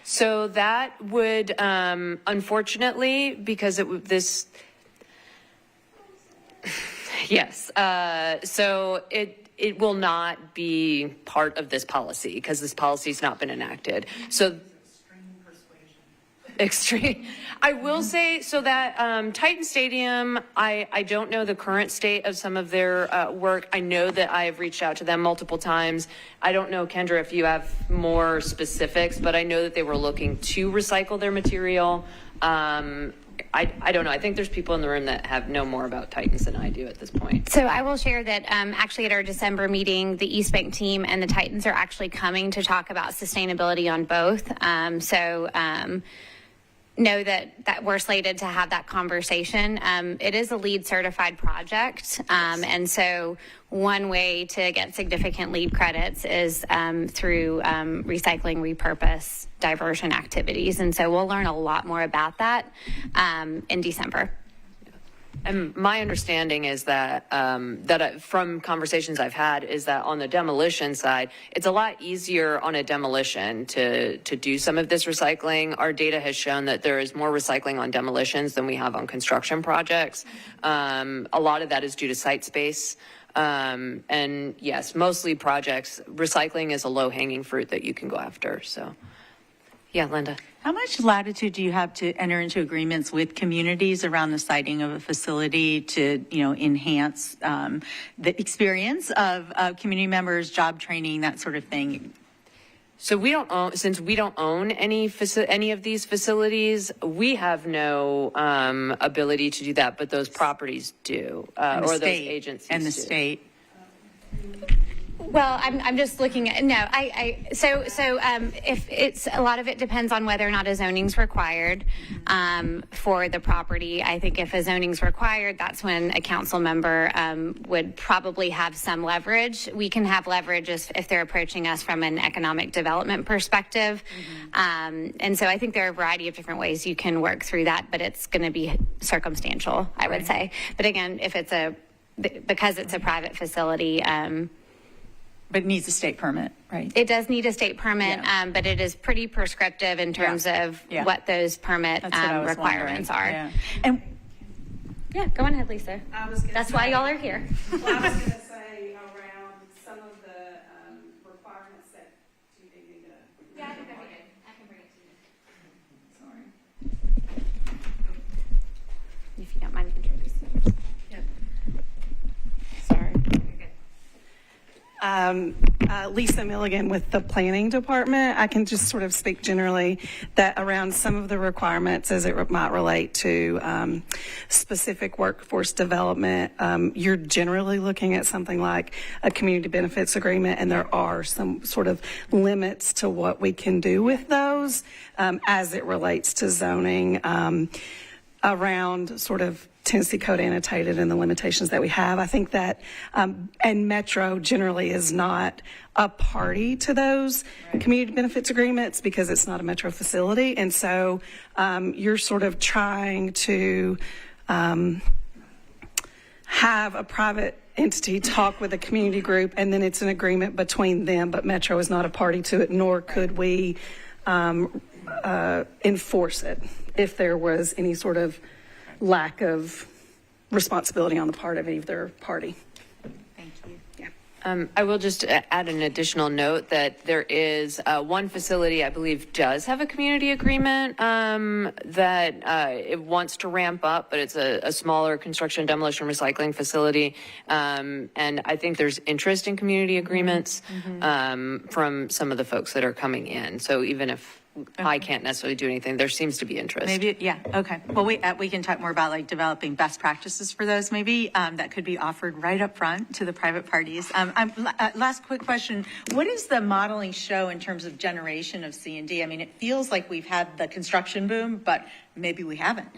[SPEAKER 17] So that would, unfortunately, because yes. So it will not be part of this policy because this policy has not been enacted. So extreme. I will say, so that Titan Stadium, I don't know the current state of some of their work. I know that I have reached out to them multiple times. I don't know, Kendra, if you have more specifics, but I know that they were looking to recycle their material. I don't know. I think there's people in the room that know more about Titans than I do at this point.
[SPEAKER 1] So I will share that actually at our December meeting, the East Bank team and the Titans are actually coming to talk about sustainability on both. know that we're slated to have that conversation. It is a LEED certified project. And so one way to get significant LEED credits is through recycling, repurpose, diversion activities. And so we'll learn a lot more about that in December.
[SPEAKER 17] And my understanding is that, from conversations I've had, is that on the demolition side, it's a lot easier on a demolition to do some of this recycling. Our data has shown that there is more recycling on demolitions than we have on construction projects. A lot of that is due to site space. And yes, mostly projects, recycling is a low-hanging fruit that you can go after. So, yeah, Linda.
[SPEAKER 9] How much latitude do you have to enter into agreements with communities around the siting of a facility to, enhance the experience of community members, job training, that sort of thing?
[SPEAKER 17] So we don't own, since we don't own any of these facilities, we have no ability to do that, but those properties do, or those agencies
[SPEAKER 9] and the
[SPEAKER 17] do.
[SPEAKER 9] state.
[SPEAKER 1] Well, I'm just looking at, if it's, a lot of it depends on whether or not a zoning's required for the property. I think if a zoning's required, that's when a council member would probably have some leverage. We can have leverage if they're approaching us from an economic development perspective. And so I think there are a variety of different ways you can work through that, but it's going to be circumstantial, I would say. But again, if it's because it's a private facility,
[SPEAKER 9] but it needs a state permit, right?
[SPEAKER 1] It does need a state permit, but it is pretty prescriptive in terms of what those permit requirements are.
[SPEAKER 9] Yeah. And
[SPEAKER 1] go on ahead, Lisa. That's why y'all are here.
[SPEAKER 3] Well, I was going to say around some of the requirements that do you think need to...
[SPEAKER 1] Yeah, I think that'd be good. I can bring it to you. Sorry. If you don't mind introducing.
[SPEAKER 3] Sorry. Lisa Milligan with the Planning Department. I can just sort of speak generally that around some of the requirements as it might relate to specific workforce development, you're generally looking at something like a community benefits agreement, and there are some sort of limits to what we can do with those as it relates to zoning around sort of Tennessee Code annotated and the limitations that we have. I think that, and Metro generally is not a party to those community benefits agreements because it's not a Metro facility. And so you're sort of trying to have a private entity talk with a community group, and then it's an agreement between them, but Metro is not a party to it, nor could we enforce it if there was any sort of lack of responsibility on the part of either party.
[SPEAKER 9] Thank you.
[SPEAKER 3] Yeah.
[SPEAKER 17] I will just add an additional note that there is one facility I believe does have a community agreement that it wants to ramp up, but it's a smaller construction, demolition, recycling facility. And I think there's interest in community agreements from some of the folks that are coming in. So even if I can't necessarily do anything, there seems to be interest.
[SPEAKER 9] Maybe, yeah, okay. Well, we can talk more about like developing best practices for those maybe that could be offered right up front to the private parties. Last quick question. What does the modeling show in terms of generation of C&D? I mean, it feels like we've had the construction boom, but maybe we haven't.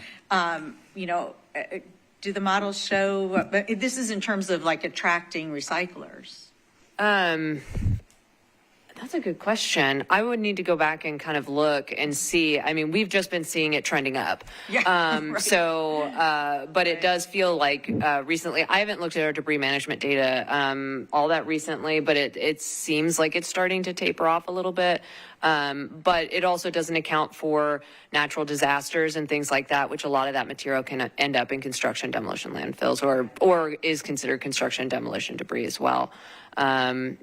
[SPEAKER 9] Do the models show, this is in terms of like attracting recyclers?
[SPEAKER 17] That's a good question. I would need to go back and kind of look and see. I mean, we've just been seeing it trending up. Yeah, but it does feel like recently, I haven't looked at our debris management data all that recently, but it seems like it's starting to taper off a little bit. But it also doesn't account for natural disasters and things like that, which a lot of that material can end up in construction demolition landfills or is considered construction demolition debris as well.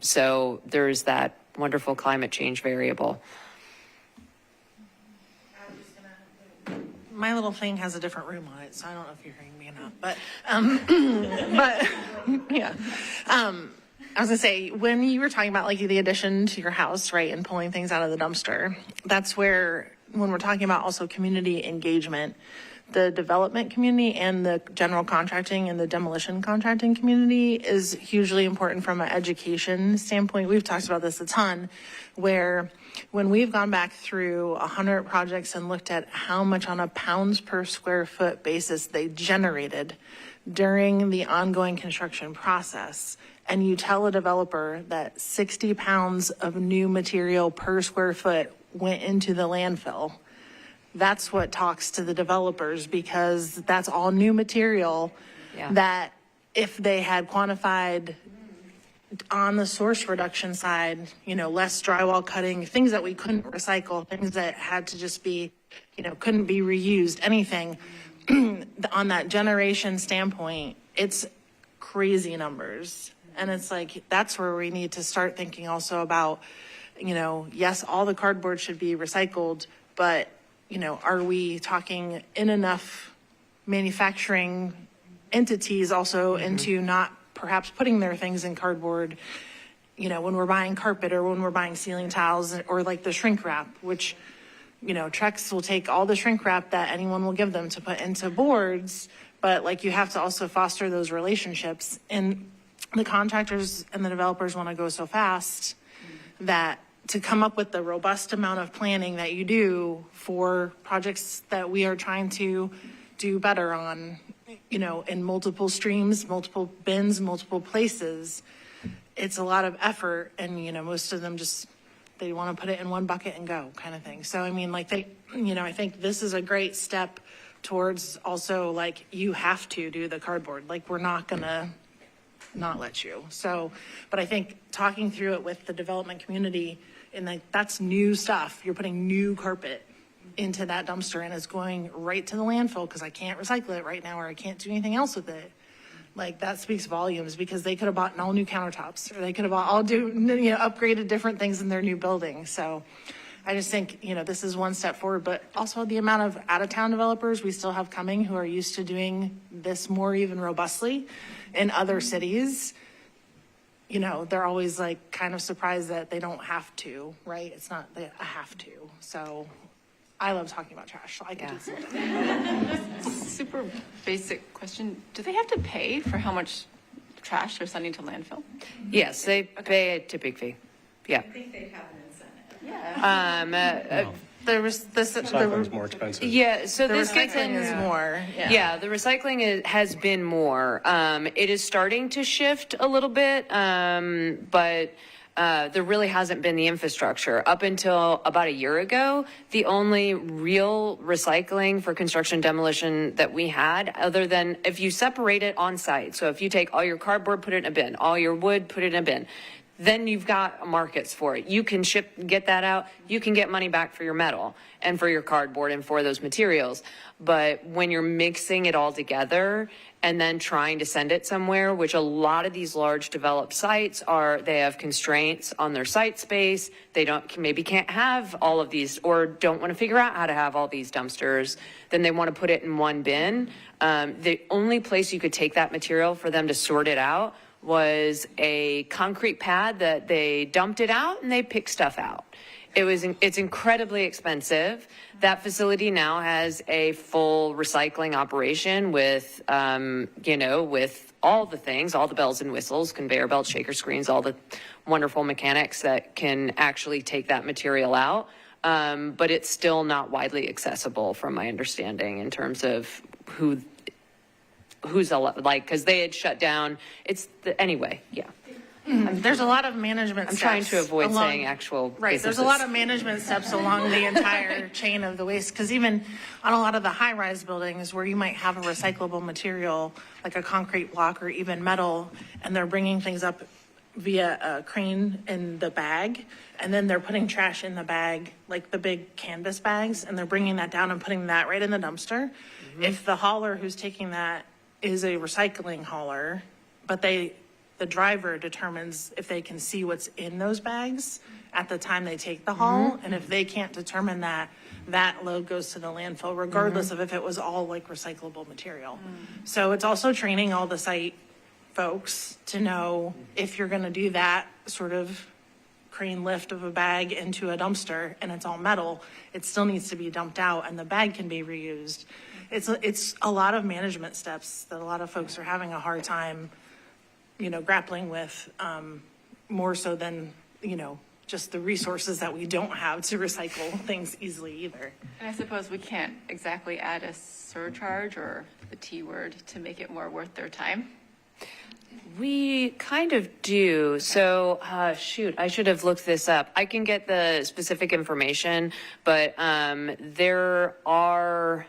[SPEAKER 17] So there's that wonderful climate change variable.
[SPEAKER 12] My little thing has a different room on it, so I don't know if you're hearing me or not. But, yeah. I was gonna say, when you were talking about like the addition to your house, right, and pulling things out of the dumpster, that's where, when we're talking about also community engagement, the development community and the general contracting and the demolition contracting community is hugely important from an education standpoint. We've talked about this a ton, where when we've gone back through 100 projects and looked at how much on a pounds per square foot basis they generated during the ongoing construction process, and you tell a developer that 60 pounds of new material per square foot went into the landfill, that's what talks to the developers, because that's all new material that if they had quantified on the source reduction side, less drywall cutting, things that we couldn't recycle, things that had to just be, couldn't be reused, anything on that generation standpoint, it's crazy numbers. And it's like, that's where we need to start thinking also about, yes, all the cardboard should be recycled, but are we talking in enough manufacturing entities also into not perhaps putting their things in cardboard, when we're buying carpet or when we're buying ceiling tiles, or like the shrink wrap, which, trucks will take all the shrink wrap that anyone will give them to put into boards, but like you have to also foster those relationships. And the contractors and the developers want to go so fast that to come up with the robust amount of planning that you do for projects that we are trying to do better on, in multiple streams, multiple bins, multiple places, it's a lot of effort. And, most of them just, they want to put it in one bucket and go kind of thing. So, I mean, like I think this is a great step towards also like, you have to do the cardboard. Like, we're not going to not let you. So, but I think talking through it with the development community, and like, that's new stuff. You're putting new carpet into that dumpster and it's going right to the landfill because I can't recycle it right now, or I can't do anything else with it. Like, that speaks volumes, because they could have bought all new countertops, or they could have all upgraded different things in their new building. So I just think, this is one step forward, but also the amount of out-of-town developers we still have coming who are used to doing this more even robustly in other cities. They're always like kind of surprised that they don't have to, right? It's not they have to. So I love talking about trash, so I can do something.
[SPEAKER 8] Super basic question. Do they have to pay for how much trash they're sending to landfill?
[SPEAKER 17] Yes, they pay a tipping fee. Yeah.
[SPEAKER 8] I think they have an incentive. Yeah.
[SPEAKER 5] Recycling's more expensive.
[SPEAKER 17] Yeah, so this gets in
[SPEAKER 12] is more.
[SPEAKER 17] Yeah, the recycling has been more. It is starting to shift a little bit, but there really hasn't been the infrastructure. Up until about a year ago, the only real recycling for construction demolition that we had, other than if you separate it on site, so if you take all your cardboard, put it in a bin, all your wood, put it in a bin, then you've got markets for it. You can get that out. You can get money back for your metal and for your cardboard and for those materials. But when you're mixing it all together and then trying to send it somewhere, which a lot of these large developed sites they have constraints on their site space. They maybe can't have all of these, or don't want to figure out how to have all these dumpsters. Then they want to put it in one bin. The only place you could take that material for them to sort it out was a concrete pad that they dumped it out and they picked stuff out. It's incredibly expensive. That facility now has a full recycling operation with, with all the things, all the bells and whistles, conveyor belts, shaker screens, all the wonderful mechanics that can actually take that material out. But it's still not widely accessible from my understanding in terms of who's because they had shut down. Anyway, yeah.
[SPEAKER 12] There's a lot of management steps.
[SPEAKER 17] I'm trying to avoid saying actual
[SPEAKER 12] Right, there's a lot of management steps along the entire chain of the waste, because even on a lot of the high-rise buildings where you might have a recyclable material, like a concrete block or even metal, and they're bringing things up via a crane in the bag, and then they're putting trash in the bag, like the big canvas bags, and they're bringing that down and putting that right in the dumpster. Mm-hmm. If the hauler who's taking that is a recycling hauler, but the driver determines if they can see what's in those bags at the time they take the haul. Mm-hmm. And if they can't determine that, that load goes to the landfill, regardless of if it was all like recyclable material. So it's also training all the site folks to know if you're going to do that sort of crane lift of a bag into a dumpster and it's all metal, it still needs to be dumped out and the bag can be reused. it's a lot of management steps that a lot of folks are having a hard time, grappling with, more so than, just the resources that we don't have to recycle things easily either.
[SPEAKER 8] And I suppose we can't exactly add a surcharge or the T word to make it more worth their time.
[SPEAKER 17] We kind of do. So, shoot, I should have looked this up. I can get the specific information, but there are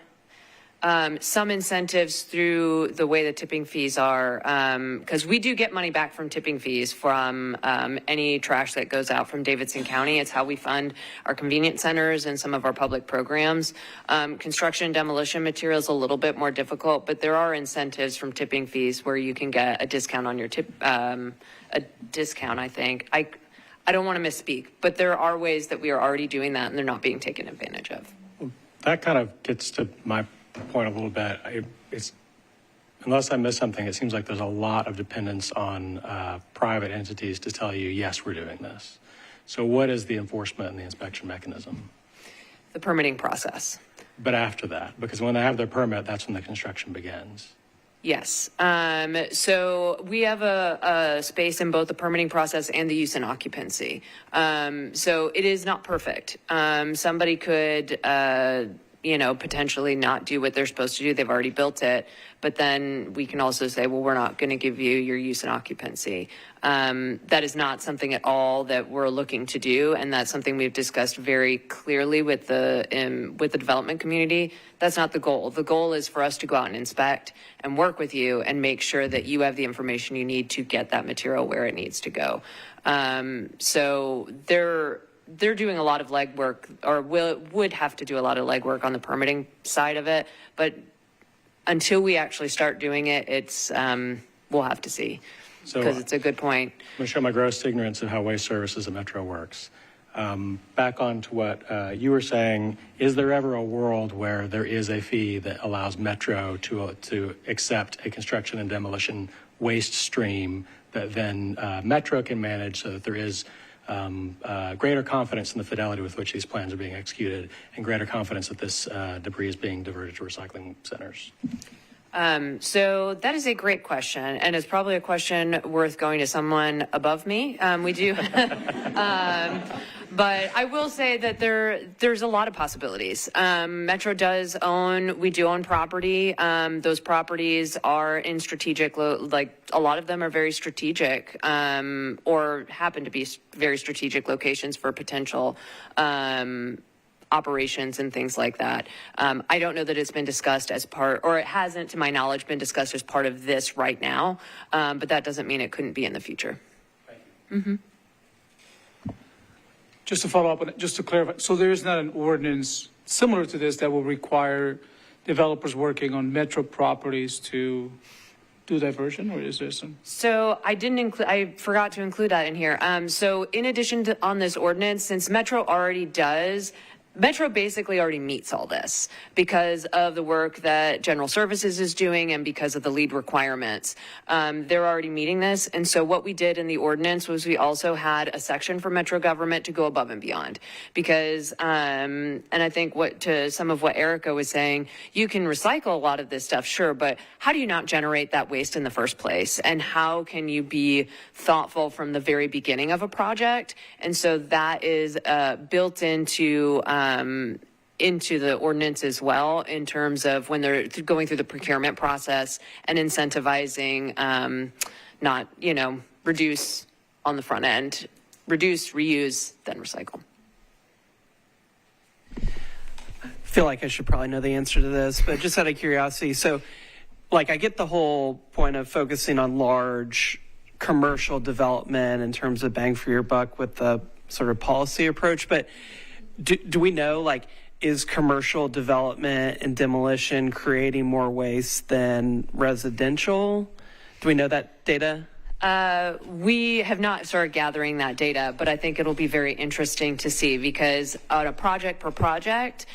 [SPEAKER 17] some incentives through the way the tipping fees are, because we do get money back from tipping fees from any trash that goes out from Davidson County. It's how we fund our convenience centers and some of our public programs. Construction and demolition materials a little bit more difficult, but there are incentives from tipping fees where you can get a discount on your tip, a discount, I think. I don't want to misspeak, but there are ways that we are already doing that and they're not being taken advantage of.
[SPEAKER 5] That kind of gets to my point a little bit. It's, unless I missed something, it seems like there's a lot of dependence on private entities to tell you, yes, we're doing this. So what is the enforcement and the inspection mechanism?
[SPEAKER 17] The permitting process.
[SPEAKER 5] But after that, because when they have their permit, that's when the construction begins.
[SPEAKER 17] Yes. So we have a space in both the permitting process and the use and occupancy. So it is not perfect. Somebody could potentially not do what they're supposed to do. They've already built it. But then we can also say, well, we're not going to give you your use and occupancy. That is not something at all that we're looking to do. And that's something we've discussed very clearly with the development community. That's not the goal. The goal is for us to go out and inspect and work with you and make sure that you have the information you need to get that material where it needs to go. So they're doing a lot of legwork, or would have to do a lot of legwork on the permitting side of it. But until we actually start doing it, it's we'll have to see, because it's a good point.
[SPEAKER 5] I'm going to show my gross ignorance of how waste services at Metro works. Back on to what you were saying, is there ever a world where there is a fee that allows Metro to accept a construction and demolition waste stream that then Metro can manage, so that there is greater confidence in the fidelity with which these plans are being executed, and greater confidence that this debris is being diverted to recycling centers?
[SPEAKER 17] So that is a great question, and it's probably a question worth going to someone above me. We do, but I will say that there's a lot of possibilities. Metro we do own property. Those properties are in strategic, like a lot of them are very strategic, or happen to be very strategic locations for potential operations and things like that. I don't know that it's been discussed as part, or it hasn't, to my knowledge, been discussed as part of this right now, but that doesn't mean it couldn't be in the future.
[SPEAKER 6] Mm-hmm. Just to follow up on it, just to clarify, so there is not an ordinance similar to this that will require developers working on Metro properties to do diversion, or is there some?
[SPEAKER 17] So I forgot to include that in here. So in addition to on this ordinance, since Metro basically already meets all this because of the work that General Services is doing and because of the lead requirements. They're already meeting this. And so what we did in the ordinance was we also had a section for Metro government to go above and beyond, because, and I think to some of what Erica was saying, you can recycle a lot of this stuff, sure, but how do you not generate that waste in the first place? And how can you be thoughtful from the very beginning of a project? And so that is built into the ordinance as well, in terms of when they're going through the procurement process and incentivizing, not, reduce on the front end, reduce, reuse, then recycle.
[SPEAKER 3] I feel like I should probably know the answer to this, but just out of curiosity, so I get the whole point of focusing on large commercial development in terms of bang for your buck with the sort of policy approach, but do we know, is commercial development and demolition creating more waste than residential? Do we know that data?
[SPEAKER 17] We have not started gathering that data, but I think it'll be very interesting to see, because on a project per project,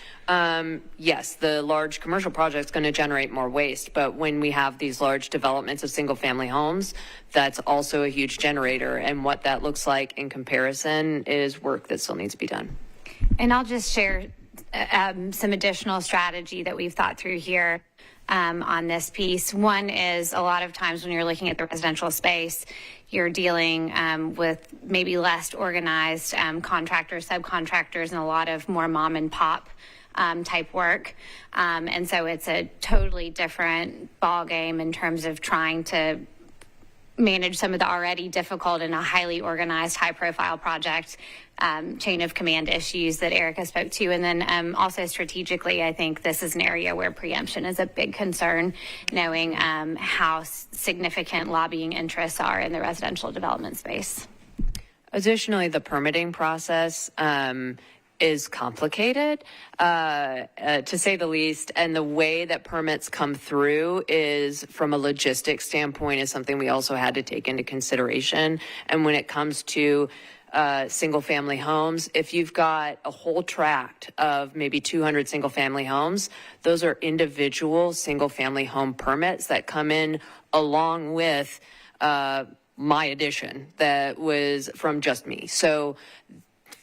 [SPEAKER 17] yes, the large commercial project is going to generate more waste, but when we have these large developments of single family homes, that's also a huge generator, and what that looks like in comparison is work that still needs to be done.
[SPEAKER 1] And I'll just share some additional strategy that we've thought through here on this piece. One is a lot of times when you're looking at the residential space, you're dealing with maybe less organized contractors, subcontractors, and a lot of more mom and pop type work. And so it's a totally different ball game in terms of trying to manage some of the already difficult and a highly organized, high profile project chain of command issues that Erica spoke to. And then also strategically, I think this is an area where preemption is a big concern, knowing how significant lobbying interests are in the residential development space.
[SPEAKER 17] Additionally, the permitting process is complicated, to say the least, and the way that permits come through is, from a logistics standpoint, is something we also had to take into consideration. And when it comes to single-family homes, if you've got a whole tract of maybe 200 single-family homes, those are individual single-family home permits that come in along with my addition that was from just me. So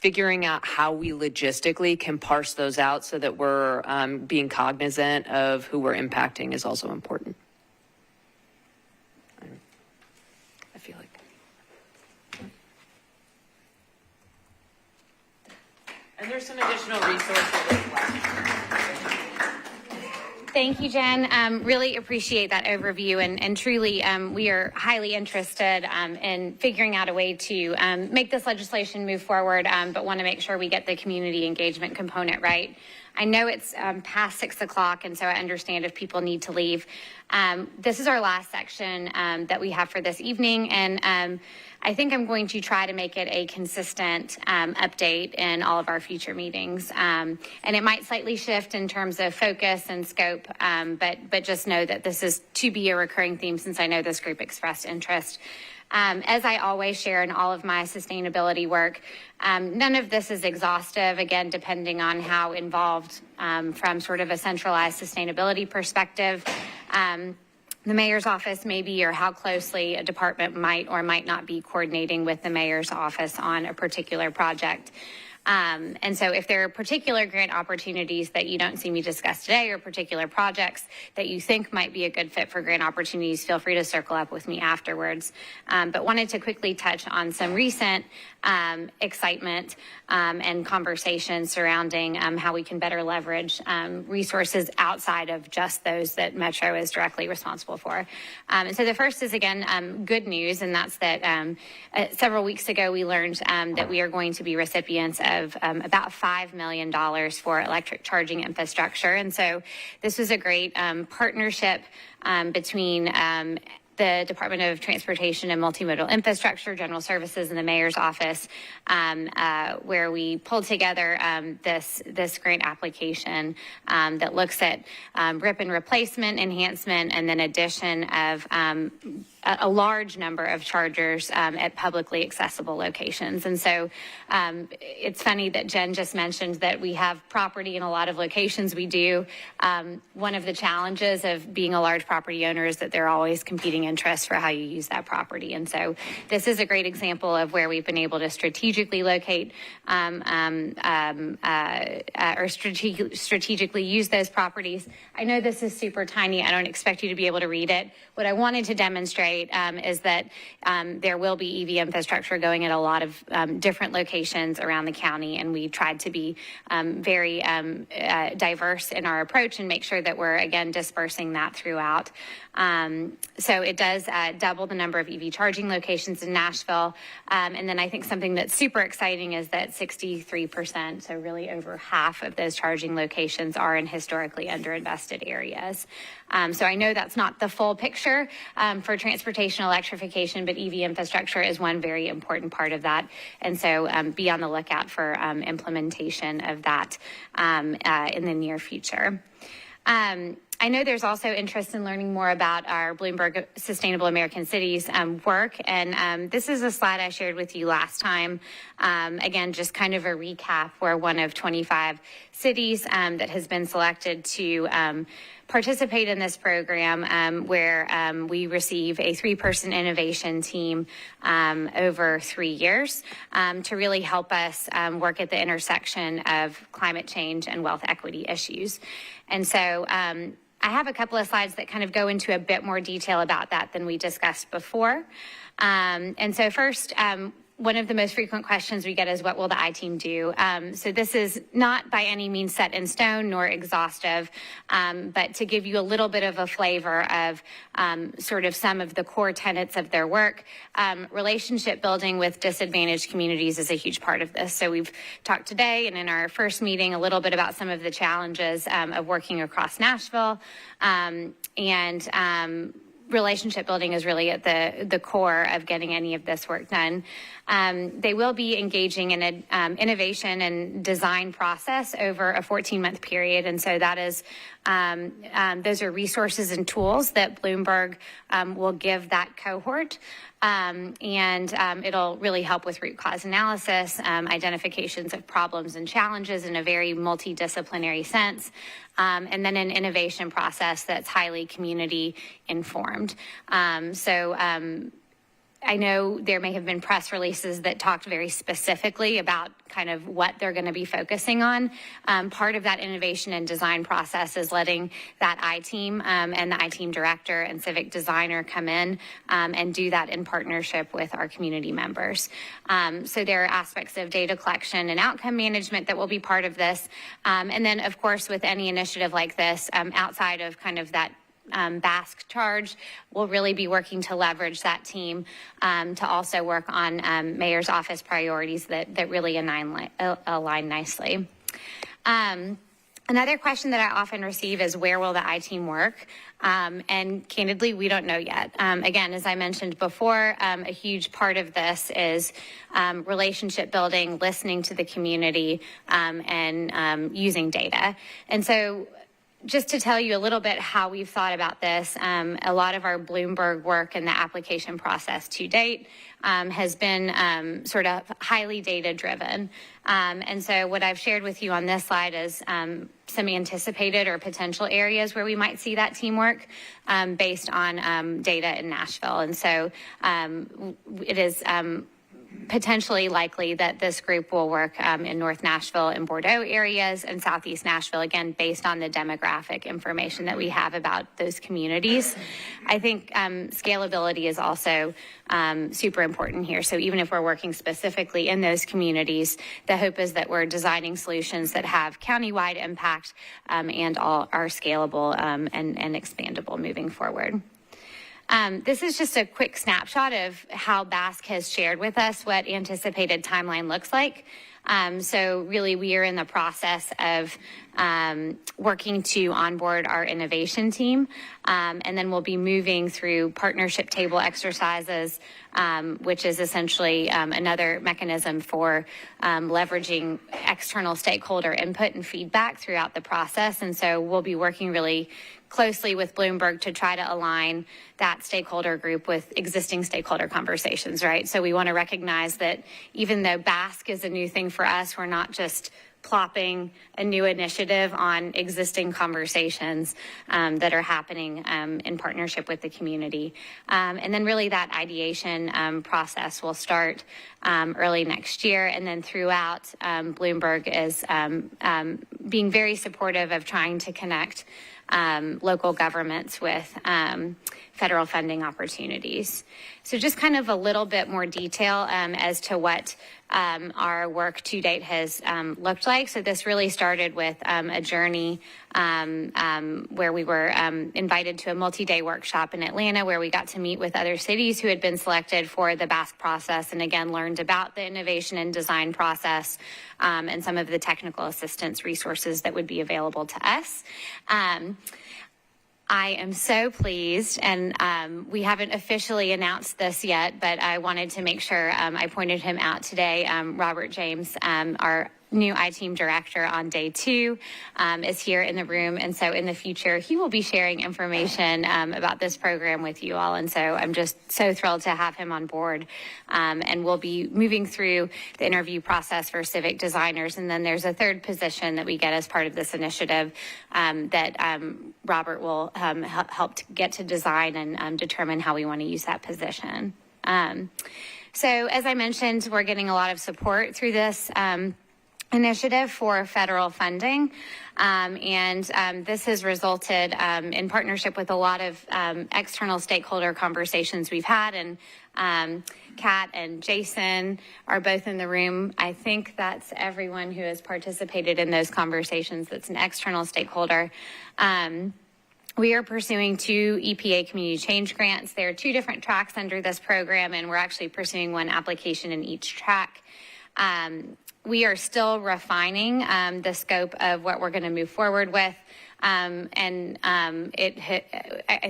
[SPEAKER 17] figuring out how we logistically can parse those out so that we're being cognizant of who we're impacting is also important. I feel like. And there's some additional resources as well.
[SPEAKER 1] Thank you, Jen. Really appreciate that overview, and truly we are highly interested in figuring out a way to make this legislation move forward, but want to make sure we get the community engagement component right. I know it's past 6 o'clock, and so I understand if people need to leave. This is our last section that we have for this evening, and I think I'm going to try to make it a consistent update in all of our future meetings. And it might slightly shift in terms of focus and scope, but just know that this is to be a recurring theme since I know this group expressed interest. As I always share in all of my sustainability work, none of this is exhaustive, again, depending on how involved from sort of a centralized sustainability perspective. The mayor's office maybe, or how closely a department might or might not be coordinating with the mayor's office on a particular project. And so if there are particular grant opportunities that you don't see me discuss today, or particular projects that you think might be a good fit for grant opportunities, feel free to circle up with me afterwards. But wanted to quickly touch on some recent excitement and conversation surrounding how we can better leverage resources outside of just those that Metro is directly responsible for. And so the first is, again, good news, and that's that several weeks ago we learned that we are going to be recipients of about $5 million for electric charging infrastructure. And so this was a great partnership between the Department of Transportation and Multimodal Infrastructure, General Services, and the Mayor's Office, where we pulled together this grant application that looks at rip and replacement, enhancement, and then addition of a large number of chargers at publicly accessible locations. And so it's funny that Jen just mentioned that we have property in a lot of locations. We do. One of the challenges of being a large property owner is that there are always competing interests for how you use that property. And so this is a great example of where we've been able to strategically locate or strategically use those properties. I know this is super tiny. I don't expect you to be able to read it. What I wanted to demonstrate is that there will be EV infrastructure going at a lot of different locations around the county, and we tried to be very diverse in our approach and make sure that we're, again, dispersing that throughout. So it does double the number of EV charging locations in Nashville. And then I think something that's super exciting is that 63%, so really over half of those charging locations are in historically underinvested areas. So I know that's not the full picture for transportation electrification, but EV infrastructure is one very important part of that. And so be on the lookout for implementation of that in the near future. I know there's also interest in learning more about our Bloomberg Sustainable American Cities work, and this is a slide I shared with you last time. Again, just kind of a recap. We're one of 25 cities that has been selected to participate in this program where we receive a 3-person innovation team over 3 years to really help us work at the intersection of climate change and wealth equity issues. And so I have a couple of slides that kind of go into a bit more detail about that than we discussed before. And so first, one of the most frequent questions we get is, what will the I-Team do? So this is not by any means set in stone nor exhaustive, but to give you a little bit of a flavor of sort of some of the core tenets of their work, relationship building with disadvantaged communities is a huge part of this. So we've talked today and in our first meeting a little bit about some of the challenges of working across Nashville, relationship building is really at the core of getting any of this work done. They will be engaging in an innovation and design process over a 14-month period. And so that is, those are resources and tools that Bloomberg will give that cohort. It'll really help with root cause analysis, identifications of problems and challenges in a very multidisciplinary sense, and then an innovation process that's highly community informed. I know there may have been press releases that talked very specifically about kind of what they're going to be focusing on. Part of that innovation and design process is letting that I-Team and the I-Team director and civic designer come in and do that in partnership with our community members. So there are aspects of data collection and outcome management that will be part of this. And then, of course, with any initiative like this, outside of kind of that BASC charge, we'll really be working to leverage that team to also work on Mayor's office priorities that really align nicely. Another question that I often receive is, where will the I-Team work? And candidly, we don't know yet. Again, as I mentioned before, a huge part of this is relationship building, listening to the community, and using data. And so just to tell you a little bit how we've thought about this, a lot of our Bloomberg work in the application process to date has been sort of highly data driven. And so what I've shared with you on this slide is some anticipated or potential areas where we might see that teamwork based on data in Nashville. And so it is potentially likely that this group will work in North Nashville and Bordeaux areas and Southeast Nashville, again, based on the demographic information that we have about those communities. I think scalability is also super important here. So even if we're working specifically in those communities, the hope is that we're designing solutions that have countywide impact and all are scalable and expandable moving forward. This is just a quick snapshot of how BASC has shared with us what anticipated timeline looks like. So really, we are in the process of working to onboard our innovation team, and then we'll be moving through partnership table exercises, which is essentially another mechanism for leveraging external stakeholder input and feedback throughout the process. And so we'll be working really closely with Bloomberg to try to align that stakeholder group with existing stakeholder conversations, right? So we want to recognize that even though BASC is a new thing for us, we're not just plopping a new initiative on existing conversations that are happening in partnership with the community. And then really that ideation process will start early next year. And then throughout, Bloomberg is being very supportive of trying to connect local governments with federal funding opportunities. So just kind of a little bit more detail as to what our work to date has looked like. So this really started with a journey where we were invited to a multi-day workshop in Atlanta where we got to meet with other cities who had been selected for the BASC process and again learned about the innovation and design process and some of the technical assistance resources that would be available to us. I am so pleased, and we haven't officially announced this yet, but I wanted to make sure I pointed him out today. Robert James, our new I-Team director on day 2, is here in the room. And so in the future, he will be sharing information about this program with you all. And so I'm just so thrilled to have him on board. And we'll be moving through the interview process for civic designers. And then there's a third position that we get as part of this initiative that Robert will help to get to design and determine how we want to use that position. So as I mentioned, we're getting a lot of support through this initiative for federal funding. This has resulted in partnership with a lot of external stakeholder conversations we've had. And Kat and Jason are both in the room. I think that's everyone who has participated in those conversations that's an external stakeholder. We are pursuing 2 EPA community change grants. There are 2 different tracks under this program, and we're actually pursuing 1 application in each track. We are still refining the scope of what we're going to move forward with. I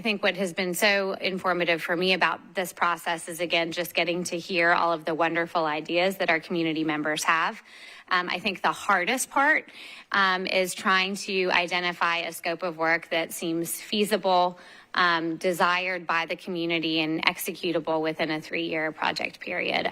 [SPEAKER 1] think what has been so informative for me about this process is, again, just getting to hear all of the wonderful ideas that our community members have. I think the hardest part is trying to identify a scope of work that seems feasible, desired by the community, and executable within a 3-year project period.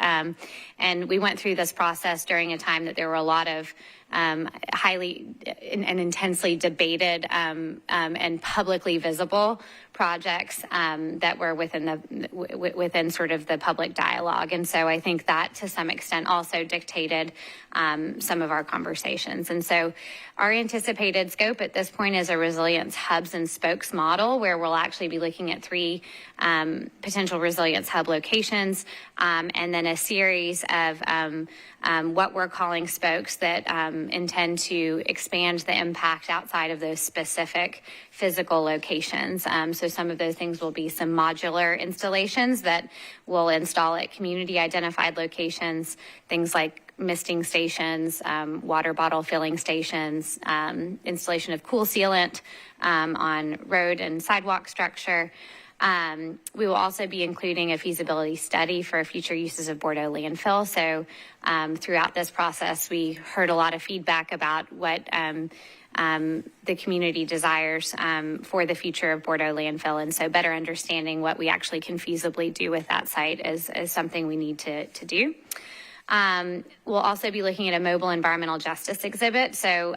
[SPEAKER 1] And we went through this process during a time that there were a lot of highly and intensely debated and publicly visible projects that were within sort of the public dialogue. And so I think that to some extent also dictated some of our conversations. And so our anticipated scope at this point is a resilience hubs and spokes model, where we'll actually be looking at 3 potential resilience hub locations, and then a series of what we're calling spokes that intend to expand the impact outside of those specific physical locations. So some of those things will be some modular installations that we'll install at community identified locations, things like misting stations, water bottle filling stations, installation of cool sealant on road and sidewalk structure. We will also be including a feasibility study for future uses of Bordeaux landfill. So throughout this process, we heard a lot of feedback about what the community desires for the future of Bordeaux landfill. And so better understanding what we actually can feasibly do with that site is something we need to do. We'll also be looking at a mobile environmental justice exhibit. So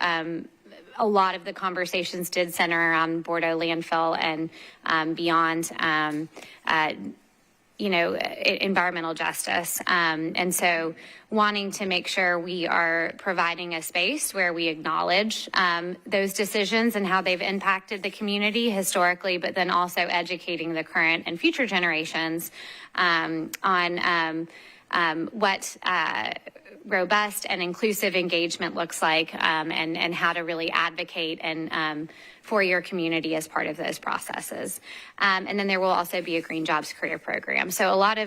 [SPEAKER 1] a lot of the conversations did center around Bordeaux landfill and beyond, environmental justice. And so wanting to make sure we are providing a space where we acknowledge those decisions and how they've impacted the community historically, but then also educating the current and future generations on what robust and inclusive engagement looks like, and how to really advocate and for your community as part of those processes. And then there will also be a Green Jobs Career Program. So a lot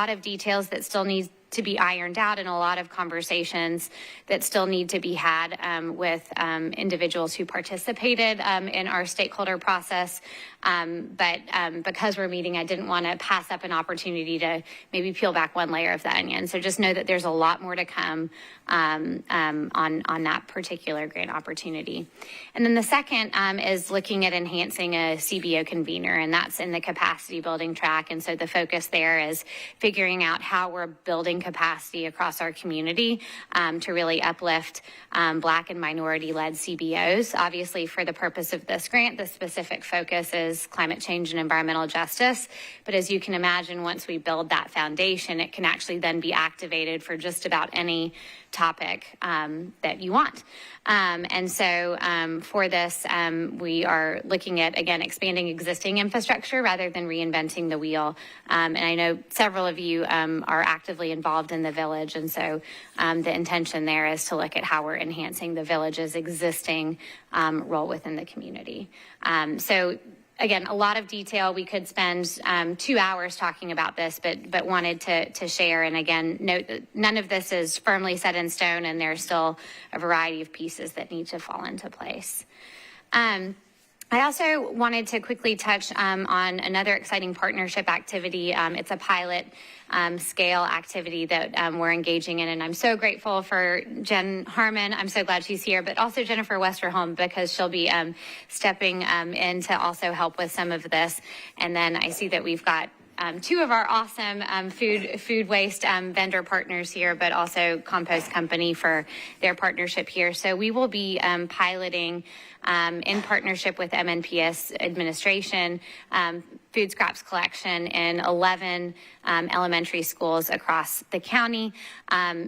[SPEAKER 1] of details that still need to be ironed out, and a lot of conversations that still need to be had with individuals who participated in our stakeholder process. But because we're meeting, I didn't want to pass up an opportunity to maybe peel back one layer of the onion. So just know that there's a lot more to come on that particular grant opportunity. And then the second is looking at enhancing a CBO convener, and that's in the capacity building track. And so the focus there is figuring out how we're building capacity across our community to really uplift Black and minority-led CBOs. Obviously, for the purpose of this grant, the specific focus is climate change and environmental justice. But as you can imagine, once we build that foundation, it can actually then be activated for just about any topic that you want. And so for this, we are looking at, again, expanding existing infrastructure rather than reinventing the wheel. And I know several of you are actively involved in the village. And so the intention there is to look at how we're enhancing the village's existing role within the community. So again, a lot of detail. We could spend 2 hours talking about this, but wanted to share. And again, note that none of this is firmly set in stone, and there's still a variety of pieces that need to fall into place. I also wanted to quickly touch on another exciting partnership activity. It's a pilot scale activity that we're engaging in, and I'm so grateful for Jen Harmon. I'm so glad she's here, but also Jennifer Westerholm, because she'll be stepping in to also help with some of this. And then I see that we've got two of our awesome food waste vendor partners here, but also Compost Company for their partnership here. So we will be piloting in partnership with MNPS administration, food scraps collection in 11 elementary schools across the county.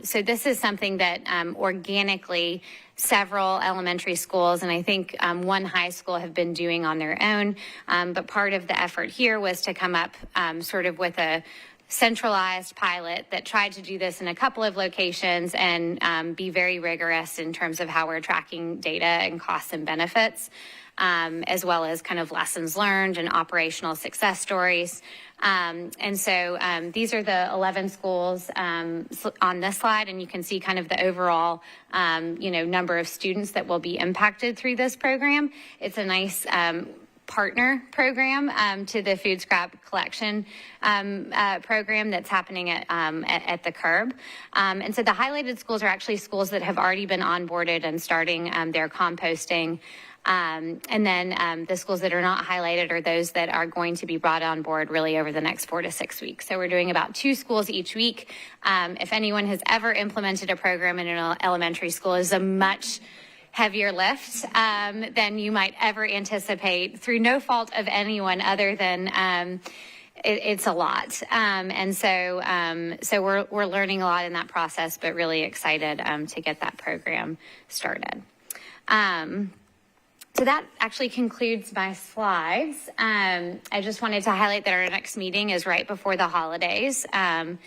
[SPEAKER 1] So this is something that organically several elementary schools and I think one high school have been doing on their own. But part of the effort here was to come up sort of with a centralized pilot that tried to do this in a couple of locations and be very rigorous in terms of how we're tracking data and costs and benefits, as well as kind of lessons learned and operational success stories. And so these are the 11 schools on this slide, and you can see kind of the overall, number of students that will be impacted through this program. It's a nice partner program to the food scrap collection program that's happening at the curb. And so the highlighted schools are actually schools that have already been onboarded and starting their composting. And then the schools that are not highlighted are those that are going to be brought on board really over the next 4 to 6 weeks. So we're doing about 2 schools each week. If anyone has ever implemented a program in an elementary school, it's a much heavier lift than you might ever anticipate through no fault of anyone other than it's a lot. And so we're learning a lot in that process, but really excited to get that program started. So that actually concludes my slides. I just wanted to highlight that our next meeting is right before the holidays, and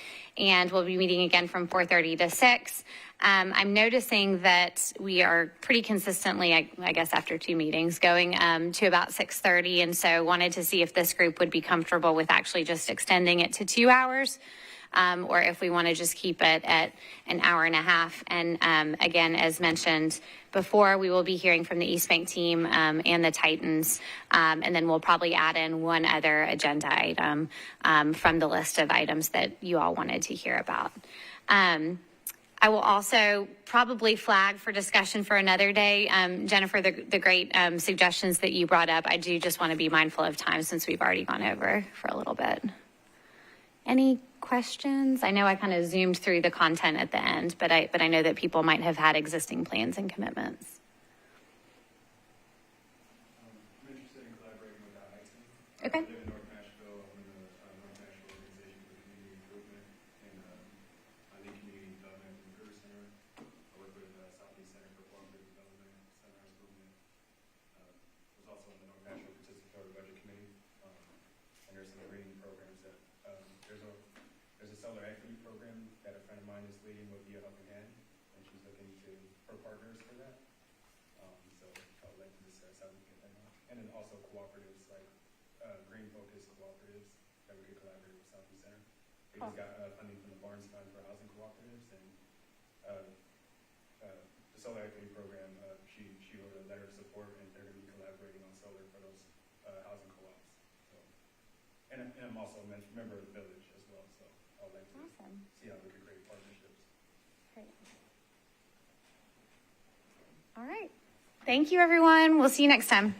[SPEAKER 1] we'll be meeting again from 4:30 to 6. I'm noticing that we are pretty consistently, I guess after 2 meetings, going to about 6:30, and so wanted to see if this group would be comfortable with actually just extending it to 2 hours. Or if we want to just keep it at an hour and a half. And again, as mentioned before, we will be hearing from the East Bank team and the Titans, and then we'll probably add in one other agenda item from the list of items that you all wanted to hear about. I will also probably flag for discussion for another day. Jennifer, the great suggestions that you brought up, I do just want to be mindful of time since we've already gone over for a little bit. Any questions? I know I kind of zoomed through the content at the end, but I know that people might have had existing plans and commitments.
[SPEAKER 5] I'm interested in collaborating with the IT.
[SPEAKER 1] Okay.
[SPEAKER 5] I live in North Nashville. I'm in the North Nashville Organization for Community Improvement and I lead Community Development in the Career Center. I work with Southeast Center for Cooperative Development, Sunrise Movement. Was also on the North Nashville Participatory Budget Committee. And there's some green programs that there's a solar equity program that a friend of mine is leading with Via Helping Hand, and she's looking for partners for that. So I would like to discuss how we can get that out. And then also cooperatives like green focused cooperatives that we could collaborate with Southeast Center. We just got funding from the Barnes Fund for housing cooperatives, and the solar equity program. She wrote a letter of support, and they're going to be collaborating on solar for those housing co-ops. So, and I'm also a member of the village as well. So I would like to see how we could create partnerships.
[SPEAKER 1] Great. All right. Thank you, everyone. We'll see you next time.